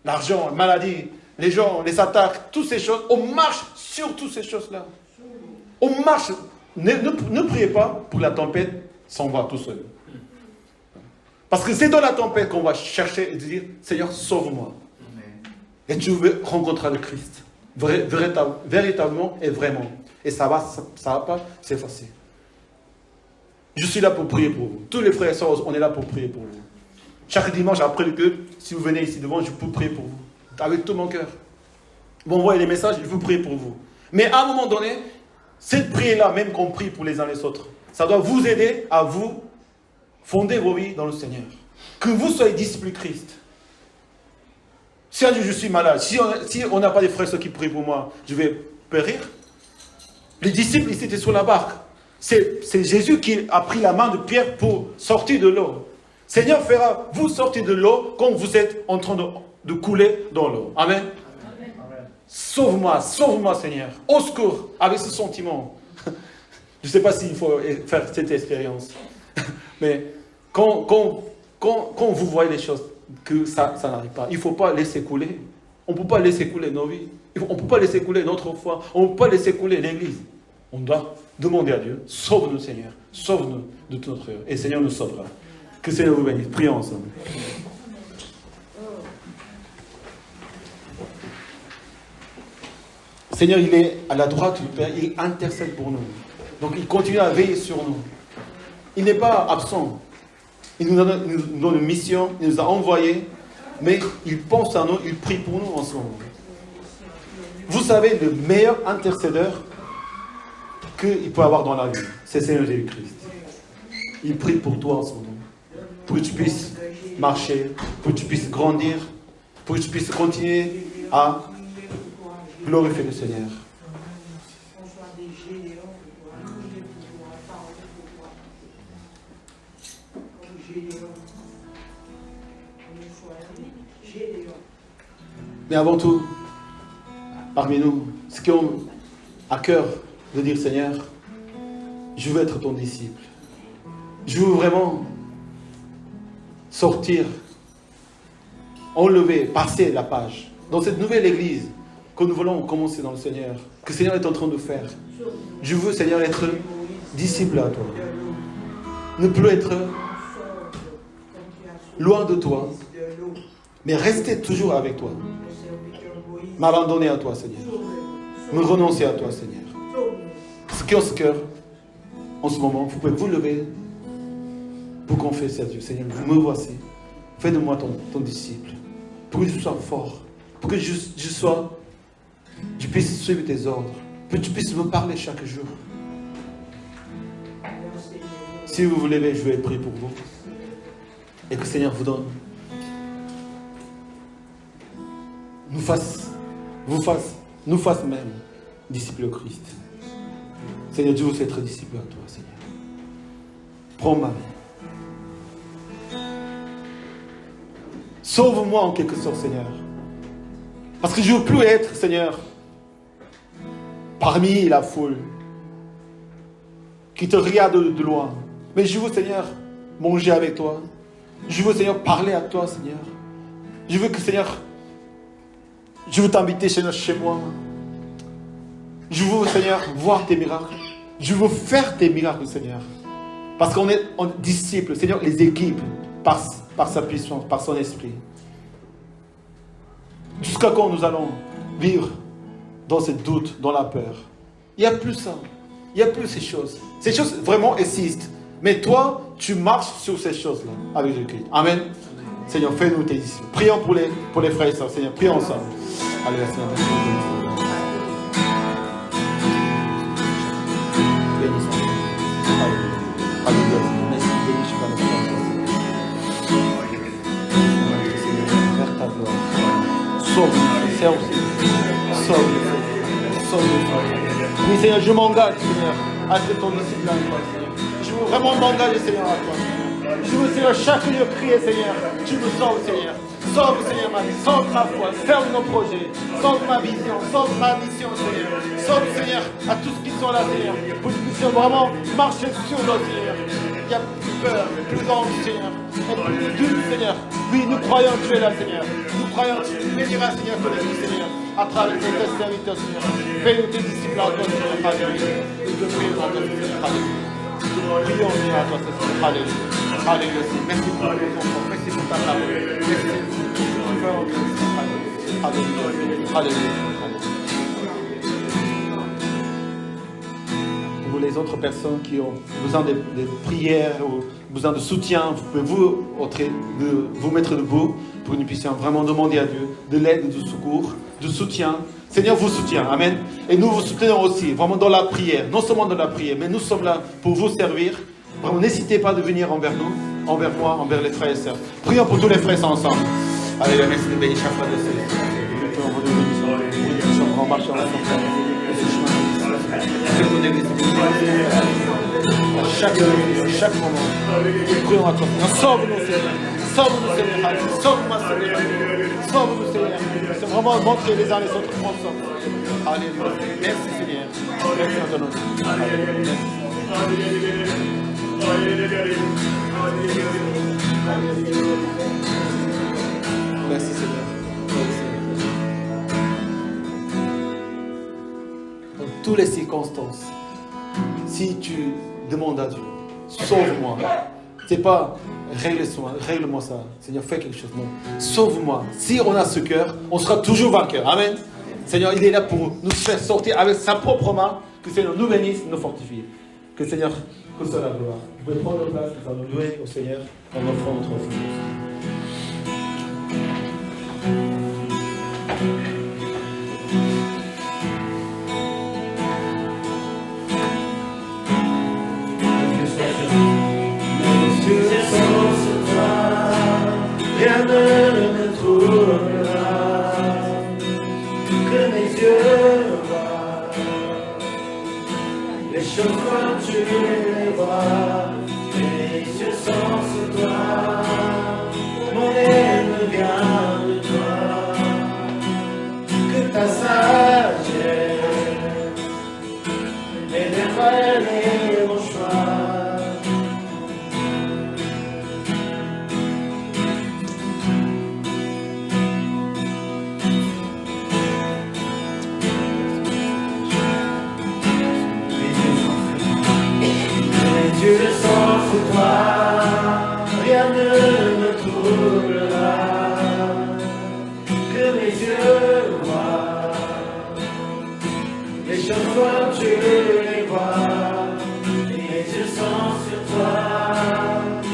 L'argent, la maladie, les gens, les attaques, toutes ces choses. On marche sur toutes ces choses-là. On marche ne priez pas pour que la tempête s'en va tout seul. Parce que c'est dans la tempête qu'on va chercher et dire, Seigneur, sauve-moi. Et tu veux rencontrer le Christ. Véritablement et vraiment. Et ça va pas s'effacer. Je suis là pour prier pour vous. Tous les frères et sœurs, on est là pour prier pour vous. Chaque dimanche après le culte, si vous venez ici devant, je peux prier pour vous. Avec tout mon cœur. Vous m'envoyez les messages, je veux prier pour vous. Mais à un moment donné, cette prière-là, même qu'on prie pour les uns les autres, ça doit vous aider à vous fonder vos vies dans le Seigneur. Que vous soyez disciples de Christ. Si un jour je suis malade, si on n'a pas des frères qui prient pour moi, je vais périr. Les disciples, ils étaient sur la barque. C'est Jésus qui a pris la main de Pierre pour sortir de l'eau. Seigneur fera vous sortir de l'eau quand vous êtes en train de couler dans l'eau. Amen. Sauve-moi, sauve-moi Seigneur. Au secours, avec ce sentiment. Je ne sais pas s'il faut faire cette expérience. Mais quand vous voyez les choses, que ça n'arrive pas, il ne faut pas laisser couler. On ne peut pas laisser couler nos vies. On ne peut pas laisser couler notre foi. On ne peut pas laisser couler l'Église. On doit demander à Dieu, sauve-nous Seigneur, sauve-nous de tout notre œuvre. Et Seigneur nous sauvera. Que Seigneur vous bénisse. Prions ensemble. Seigneur, il est à la droite du Père, il intercède pour nous. Donc il continue à veiller sur nous. Il n'est pas absent. Il nous donne une mission, il nous a envoyés, mais il pense à nous, il prie pour nous en ce moment. Vous savez, le meilleur intercédeur qu'il peut avoir dans la vie, c'est Seigneur Jésus-Christ. Il prie pour toi en ce moment. Pour que tu puisses marcher, pour que tu puisses grandir, pour que tu puisses continuer à glorifier le Seigneur. Mais avant tout, parmi nous, ceux qui ont à cœur de dire Seigneur, je veux être ton disciple. Je veux vraiment sortir, enlever, passer la page. Dans cette nouvelle église que nous voulons commencer dans le Seigneur, que le Seigneur est en train de faire. Je veux, Seigneur, être disciple à toi. Ne plus être loin de toi, mais rester toujours avec toi. M'abandonner à toi, Seigneur. Me renoncer à toi, Seigneur. Ce qui est en ce cœur, en ce moment, vous pouvez vous lever pour confesser à Dieu. Seigneur, vous me voici. Fais de moi ton disciple. Pour que je sois fort. Pour que je puisse suivre tes ordres. Pour que tu puisses me parler chaque jour. Si vous vous levez, je vais prier pour vous. Et que le Seigneur vous donne. Nous fasse même disciples de Christ. Seigneur, Dieu veut être disciple à toi, Seigneur. Prends ma vie. Sauve-moi en quelque sorte, Seigneur. Parce que je ne veux plus être, Seigneur, parmi la foule qui te regarde de loin. Mais je veux, Seigneur, manger avec toi. Je veux, Seigneur, parler à toi, Seigneur. Je veux que, Seigneur, je veux t'inviter, Seigneur, chez moi. Je veux, Seigneur, voir tes miracles. Je veux faire tes miracles, Seigneur. Parce qu'on est disciples, Seigneur, les équipes par sa puissance, par son esprit. Jusqu'à quand nous allons vivre dans ce doute, dans la peur? Il n'y a plus ça. Il n'y a plus ces choses. Ces choses vraiment existent. Mais toi, tu marches sur ces choses-là avec Jésus-Christ. Amen. Seigneur, fais-nous tes disciples. Prions pour les frères et sœurs. Seigneur, prions ensemble. Alléluia, Seigneur. Oui, Seigneur, je m'engage, Seigneur, à être ton disciple à toi, Seigneur. Je veux vraiment m'engager, Seigneur, à toi, Seigneur. Je veux, Seigneur, chaque jour crier, Seigneur. Tu me sauves, Seigneur. Sauve, Seigneur, ma vie. Sauve ma foi. Sauve nos projets. Sauve ma vision. Sauve ma mission, Seigneur. Sauve, Seigneur, à tous qui sont là, Seigneur. Pour que nous puissions vraiment marcher sur nos, Seigneur. il y a plus peur, plus honte, Seigneur. Et plus dur, Seigneur. Oui, nous croyons que tu es là, Seigneur. Nous croyons que tu béniras, Seigneur, ton ami, Seigneur, à travers tes serviteurs, Seigneur. Fais-nous tes disciples à toi, Seigneur. Alléluia. Et que prions à toi, Seigneur. Alléluia. Prions, Seigneur, à toi, Seigneur. Alléluia. Alléluia. Merci pour nos enfants. Merci pour ta parole. Merci pour ta parole. Alléluia. Alléluia. Pour les autres personnes qui ont besoin de prières ou besoin de soutien, vous pouvez vous mettre debout pour que nous puissions vraiment demander à Dieu de l'aide, du secours, du soutien. Seigneur vous soutient, amen. Et nous vous soutenons aussi, vraiment dans la prière, non seulement dans la prière, mais nous sommes là pour vous servir. Vraiment, n'hésitez pas de venir envers nous, envers moi, envers les frères et sœurs. Prions pour tous les frères et sœurs ensemble. Alléluia, merci de bénir chaque fois de ces. On marche ensemble. Chaque moment, prions à toi. Sauve-nous, Seigneur. Sauve-nous, Seigneur. Sauve-moi, Seigneur. Sauve-nous, Seigneur. C'est vraiment montrer les uns les autres ensemble. Alléluia. Merci, Seigneur. Merci à ton nom. Merci, Seigneur. Dans toutes les circonstances, si tu demandes à Dieu, sauve-moi. C'est pas règle-moi ça. Seigneur, fais quelque chose. Non. Sauve-moi. Si on a ce cœur, on sera toujours vainqueur. Amen. Seigneur, il est là pour nous faire sortir avec sa propre main. Que Seigneur nous bénisse, nous fortifie. Que Seigneur, que soit la gloire. Vous pouvez prendre place, nous allons louer au Seigneur en offrant notre offrande. Rien ne me troublera, que mes yeux voient les choses comme tu les vois, mes yeux sont sur toi, mon aile me vient de toi, que ta sagesse et des frères et mon choix. Dieu sans toi, rien ne me troublera, que mes yeux voient les choses comme tu les vois, mes yeux sont sur toi,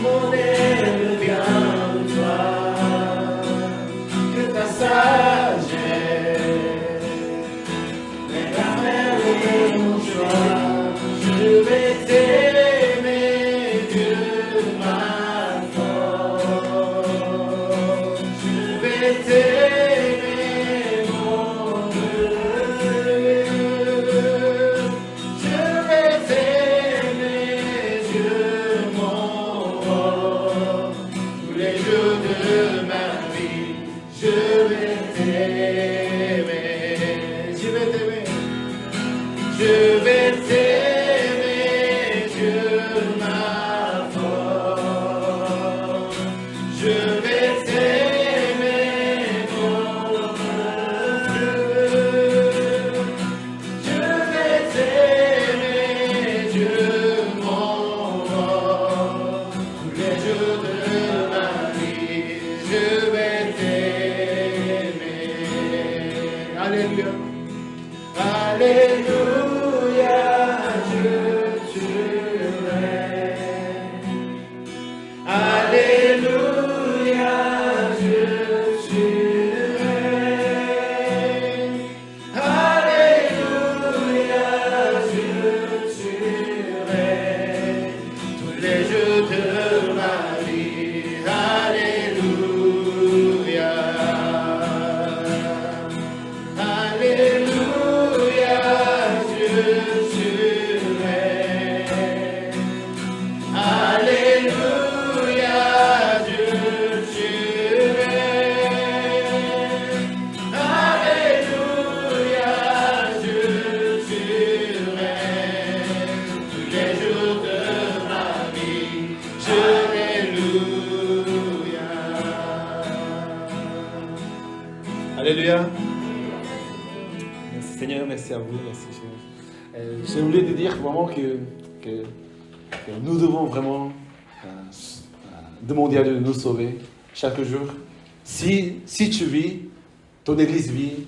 mon aile me vient de toi, que ta sagesse est la mer et mon choix, je vais t'aimer. Alléluia, Dieu Alléluia. Merci Seigneur, merci à vous, merci Seigneur. J'ai voulu te dire vraiment que nous devons vraiment demander à Dieu de nous sauver chaque jour. Si tu vis, ton église vit,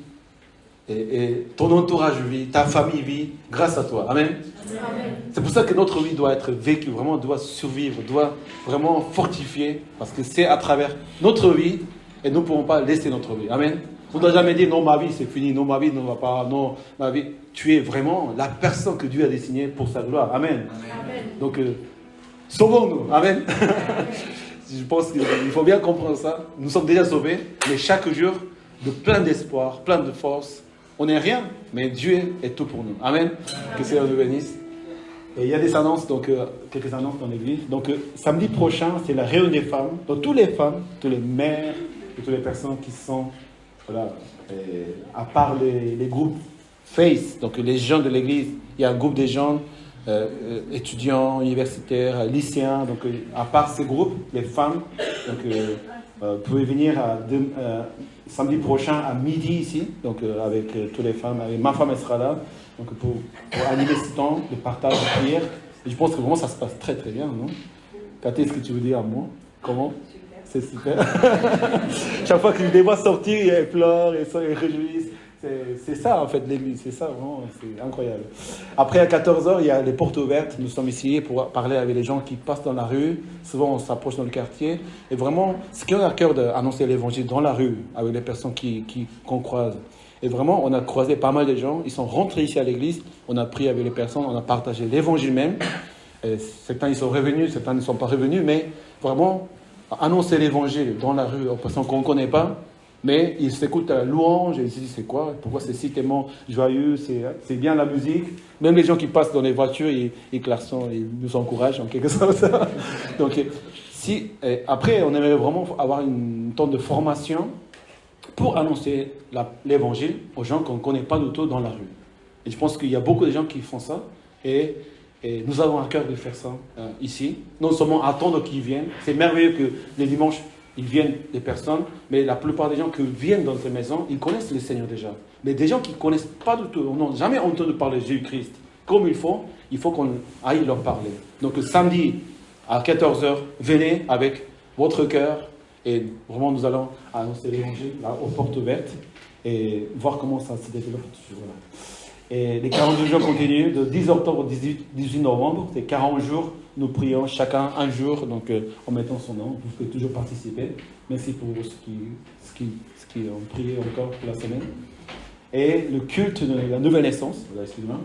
et ton entourage vit, ta famille vit, grâce à toi. Amen. Amen. C'est pour ça que notre vie doit être vécue, vraiment doit survivre, doit vraiment fortifier, parce que c'est à travers notre vie, et nous ne pouvons pas laisser notre vie. Amen. On ne doit jamais dire non, ma vie c'est fini, non, ma vie ne va pas, non, ma vie. Tu es vraiment la personne que Dieu a destinée pour sa gloire. Amen. Amen. Donc, sauvons-nous. Amen. Je pense qu'il faut bien comprendre ça. Nous sommes déjà sauvés, mais chaque jour, de plein d'espoir, plein de force. On n'est rien, mais Dieu est tout pour nous. Amen. Que le Seigneur nous bénisse. Et il y a des annonces, donc quelques annonces dans l'église. Donc samedi prochain, c'est la réunion des femmes. Donc toutes les femmes, toutes les mères, et toutes les personnes qui sont, voilà, à part les groupes Face, donc les jeunes de l'église, il y a un groupe des jeunes, étudiants, universitaires, lycéens. Donc à part ces groupes, les femmes, donc vous pouvez venir samedi prochain à midi ici, donc avec toutes les femmes. Avec ma femme, elle sera là, donc pour animer ce temps de partage de prière. Et je pense que vraiment ça se passe très très bien, non? Cathy, est-ce que tu veux dire à moi? Comment? C'est super. Chaque fois que je les vois sortir, elles pleurent, elles réjouissent. C'est ça en fait l'église, c'est ça vraiment, c'est incroyable. Après à 14h, il y a les portes ouvertes. Nous sommes ici pour parler avec les gens qui passent dans la rue. Souvent on s'approche dans le quartier. Et vraiment, ce qui a à cœur d'annoncer l'évangile dans la rue, avec les personnes qu'on croise. Et vraiment, on a croisé pas mal de gens. Ils sont rentrés ici à l'église, on a prié avec les personnes, on a partagé l'évangile même. Et certains ils sont revenus, certains ne sont pas revenus, mais vraiment annoncer l'évangile dans la rue aux personnes qu'on ne connaît pas. Mais ils s'écoutent la louange et ils se disent c'est quoi? Pourquoi c'est si tellement joyeux? C'est bien la musique. Même les gens qui passent dans les voitures, ils klaxonnent, ils nous encouragent en quelque sorte. Donc, après, on aimerait vraiment avoir une temps de formation pour annoncer l'évangile aux gens qu'on ne connaît pas du tout dans la rue. Et je pense qu'il y a beaucoup de gens qui font ça. Et nous avons à cœur de faire ça ici. Non seulement attendre qu'ils viennent. C'est merveilleux que les dimanches, ils viennent des personnes, mais la plupart des gens qui viennent dans ces maisons, ils connaissent le Seigneur déjà. Mais des gens qui ne connaissent pas du tout, n'ont jamais entendu parler de Jésus-Christ, comme il faut qu'on aille leur parler. Donc le samedi à 14h, venez avec votre cœur et vraiment nous allons annoncer l'évangile là, aux portes ouvertes et voir comment ça se développe. Voilà. Et les 42 jours continuent de 10 octobre au 18 novembre, c'est 40 jours. Nous prions chacun un jour, donc en mettant son nom. Vous pouvez toujours participer. Merci pour ceux qui ont prié encore pour la semaine. Et le culte de la nouvelle naissance, excusez-moi,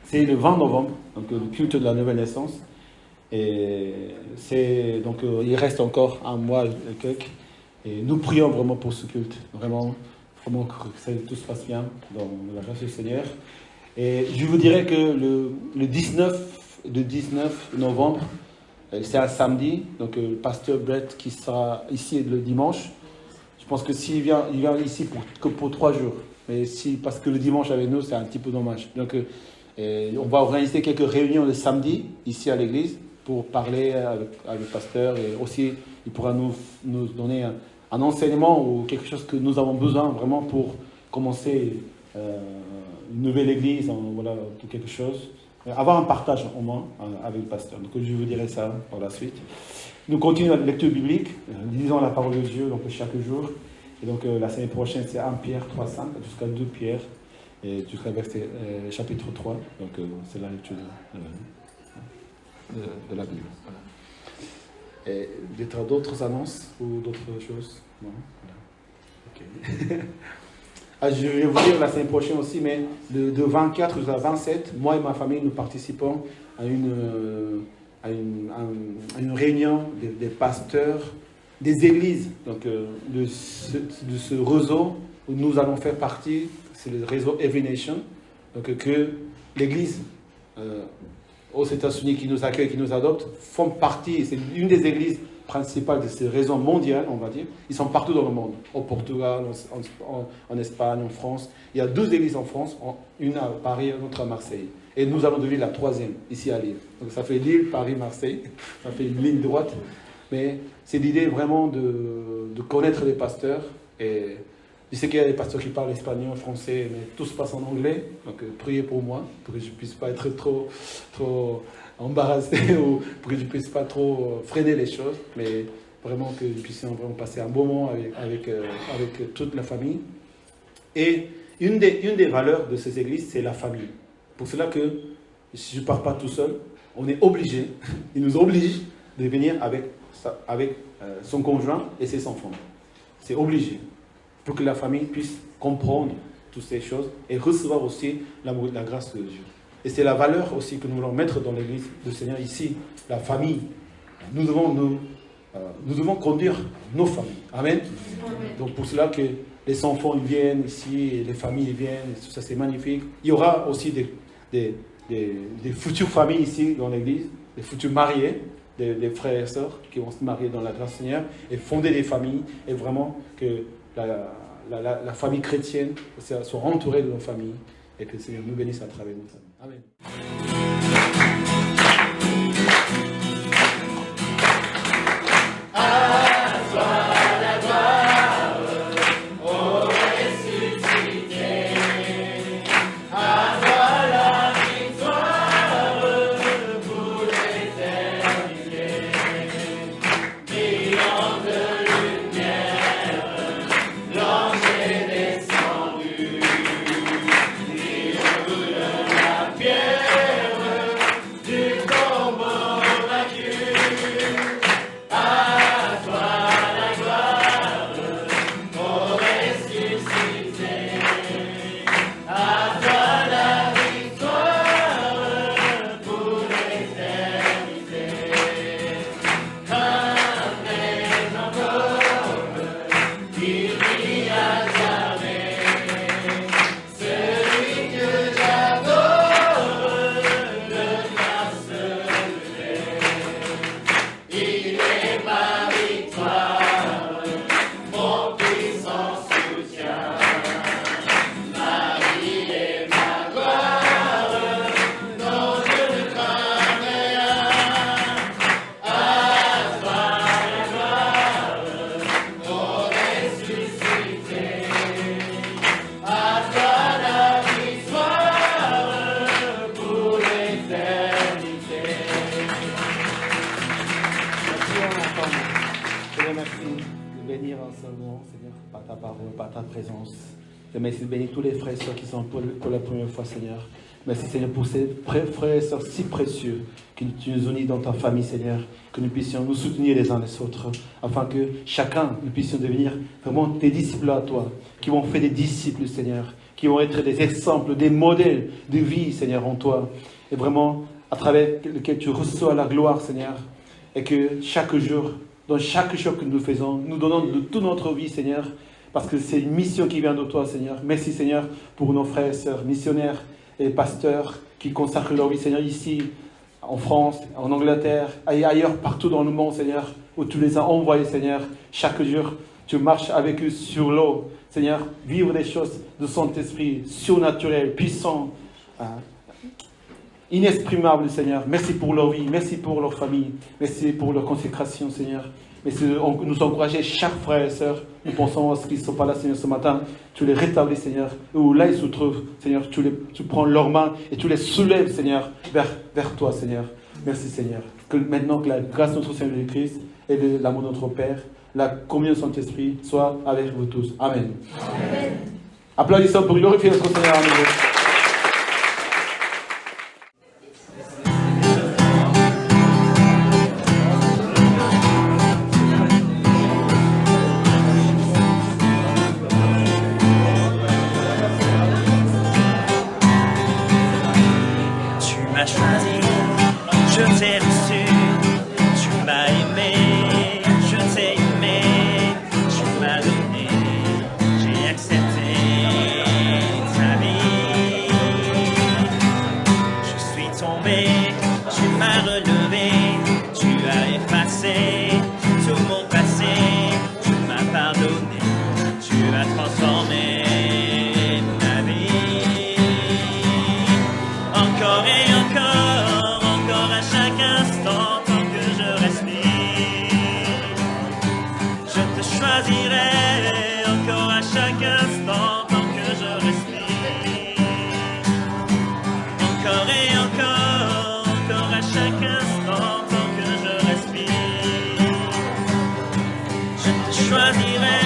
c'est le 20 novembre, donc le culte de la nouvelle naissance. Et donc il reste encore un mois et quelques. Et nous prions vraiment pour ce culte, vraiment que tout se passe bien dans la grâce du Seigneur. Et je vous dirais que le 19 novembre, c'est un samedi, donc le pasteur Brett qui sera ici le dimanche. Je pense que s'il vient, il vient ici pour 3 jours. Mais parce que le dimanche avec nous, c'est un petit peu dommage. Donc on va organiser quelques réunions le samedi, ici à l'église, pour parler avec le pasteur. Et aussi, il pourra nous donner un enseignement ou quelque chose que nous avons besoin vraiment pour commencer une nouvelle église, voilà, quelque chose. Avoir un partage au moins avec le pasteur. Donc je vous dirai ça par la suite. Nous continuons la lecture biblique, lisons la parole de Dieu donc, chaque jour. Et donc la semaine prochaine, c'est 1 Pierre 3,5 jusqu'à 2 Pierre, et jusqu'à verset chapitre 3. Donc c'est la lecture de la Bible. Voilà. Et d'autres annonces ou d'autres choses? Non, voilà. Ok. Je vais vous dire la semaine prochaine aussi, mais de 24 jusqu'à 27, moi et ma famille, nous participons à une réunion des pasteurs des églises, donc de ce réseau où nous allons faire partie, c'est le réseau Every Nation, donc que l'église aux États-Unis qui nous accueille, qui nous adopte, font partie, c'est une des églises principales de ce réseau mondial, on va dire. Ils sont partout dans le monde, au Portugal, en Espagne, en France. Il y a 2 églises en France, une à Paris et une autre à Marseille. Et nous allons devenir la 3e, ici à Lille. Donc ça fait Lille, Paris, Marseille. Ça fait une ligne droite. Mais c'est l'idée vraiment de connaître les pasteurs et Je sais qu'il y a des pasteurs qui parlent espagnol, français, mais tout se passe en anglais. Donc priez pour moi, pour que je ne puisse pas être trop embarrassé ou pour que je ne puisse pas trop freiner les choses. Mais vraiment que nous puissions vraiment passer un bon moment avec toute la famille. Et une des valeurs de ces églises, c'est la famille. Pour cela que si je ne pars pas tout seul, on est obligé, il nous oblige de venir avec son conjoint et ses enfants. C'est obligé. Pour que la famille puisse comprendre toutes ces choses et recevoir aussi l'amour, la grâce de Dieu. Et c'est la valeur aussi que nous voulons mettre dans l'église du Seigneur ici, la famille. Nous devons conduire nos familles. Amen. Donc pour cela que les enfants ils viennent ici, et les familles ils viennent, tout ça c'est magnifique. Il y aura aussi des futures familles ici dans l'église, des futurs mariés, des frères et sœurs qui vont se marier dans la grâce du Seigneur et fonder des familles et vraiment que la famille chrétienne soit entourée de nos familles et que le Seigneur nous bénisse à travers nos familles. Amen. Merci de bénir tous les frères et sœurs qui sont pour la première fois, Seigneur. Merci, Seigneur, pour ces frères et sœurs si précieux que tu nous unis dans ta famille, Seigneur. Que nous puissions nous soutenir les uns les autres, afin que chacun, nous puissions devenir vraiment tes disciples à toi, qui vont faire des disciples, Seigneur, qui vont être des exemples, des modèles de vie, Seigneur, en toi. Et vraiment, à travers lequel tu reçois la gloire, Seigneur. Et que chaque jour, dans chaque chose que nous faisons, nous donnons de toute notre vie, Seigneur, parce que c'est une mission qui vient de toi, Seigneur. Merci, Seigneur, pour nos frères et sœurs missionnaires et pasteurs qui consacrent leur vie, Seigneur, ici, en France, en Angleterre, et ailleurs, partout dans le monde, Seigneur, où tu les as envoyés, Seigneur. Chaque jour, tu marches avec eux sur l'eau, Seigneur. Vivre des choses de Saint-Esprit, surnaturelles, puissantes, inexprimables, Seigneur. Merci pour leur vie, merci pour leur famille, merci pour leur consécration, Seigneur. Mais nous encourager chaque frère et sœur. Nous pensons à ceux qui ne sont pas là, Seigneur, ce matin. Tu les rétablis, Seigneur. Où là ils se trouvent, Seigneur, tu prends leurs mains et tu les soulèves, Seigneur, vers toi, Seigneur. Merci, Seigneur. Que maintenant que la grâce de notre Seigneur Jésus-Christ et l'amour de notre Père, la communion du Saint-Esprit soit avec vous tous. Amen. Amen. Applaudissons pour glorifier notre Seigneur à nouveau. Choisirai encore à chaque instant tant que je respire. Encore et encore à chaque instant tant que je respire. Je te choisirai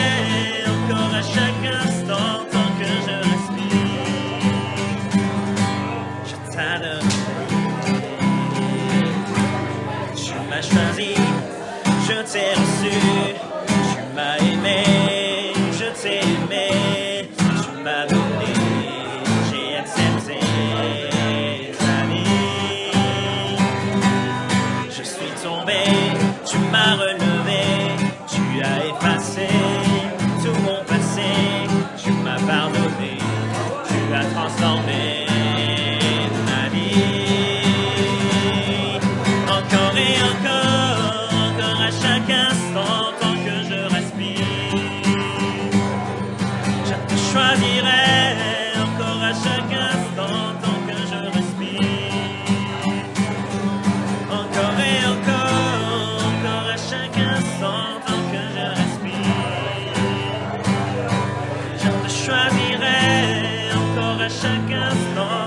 encore à chaque instant tant que je respire. Je t'adorerai. Tu m'as choisi, je t'ai reçu. Tu m'as aimé, je t'ai aimé. Tu m'as donné, j'ai accepté ta vie. Je suis tombé, tu m'as relevé. Tu as effacé tout mon passé. Tu m'as pardonné, tu as transformé ma vie. Encore et encore à chaque instant tant que je respire. Je te choisirai encore à chaque instant tant que je respire. Encore et encore à chaque instant tant que je respire. Je te choisirai encore à chaque instant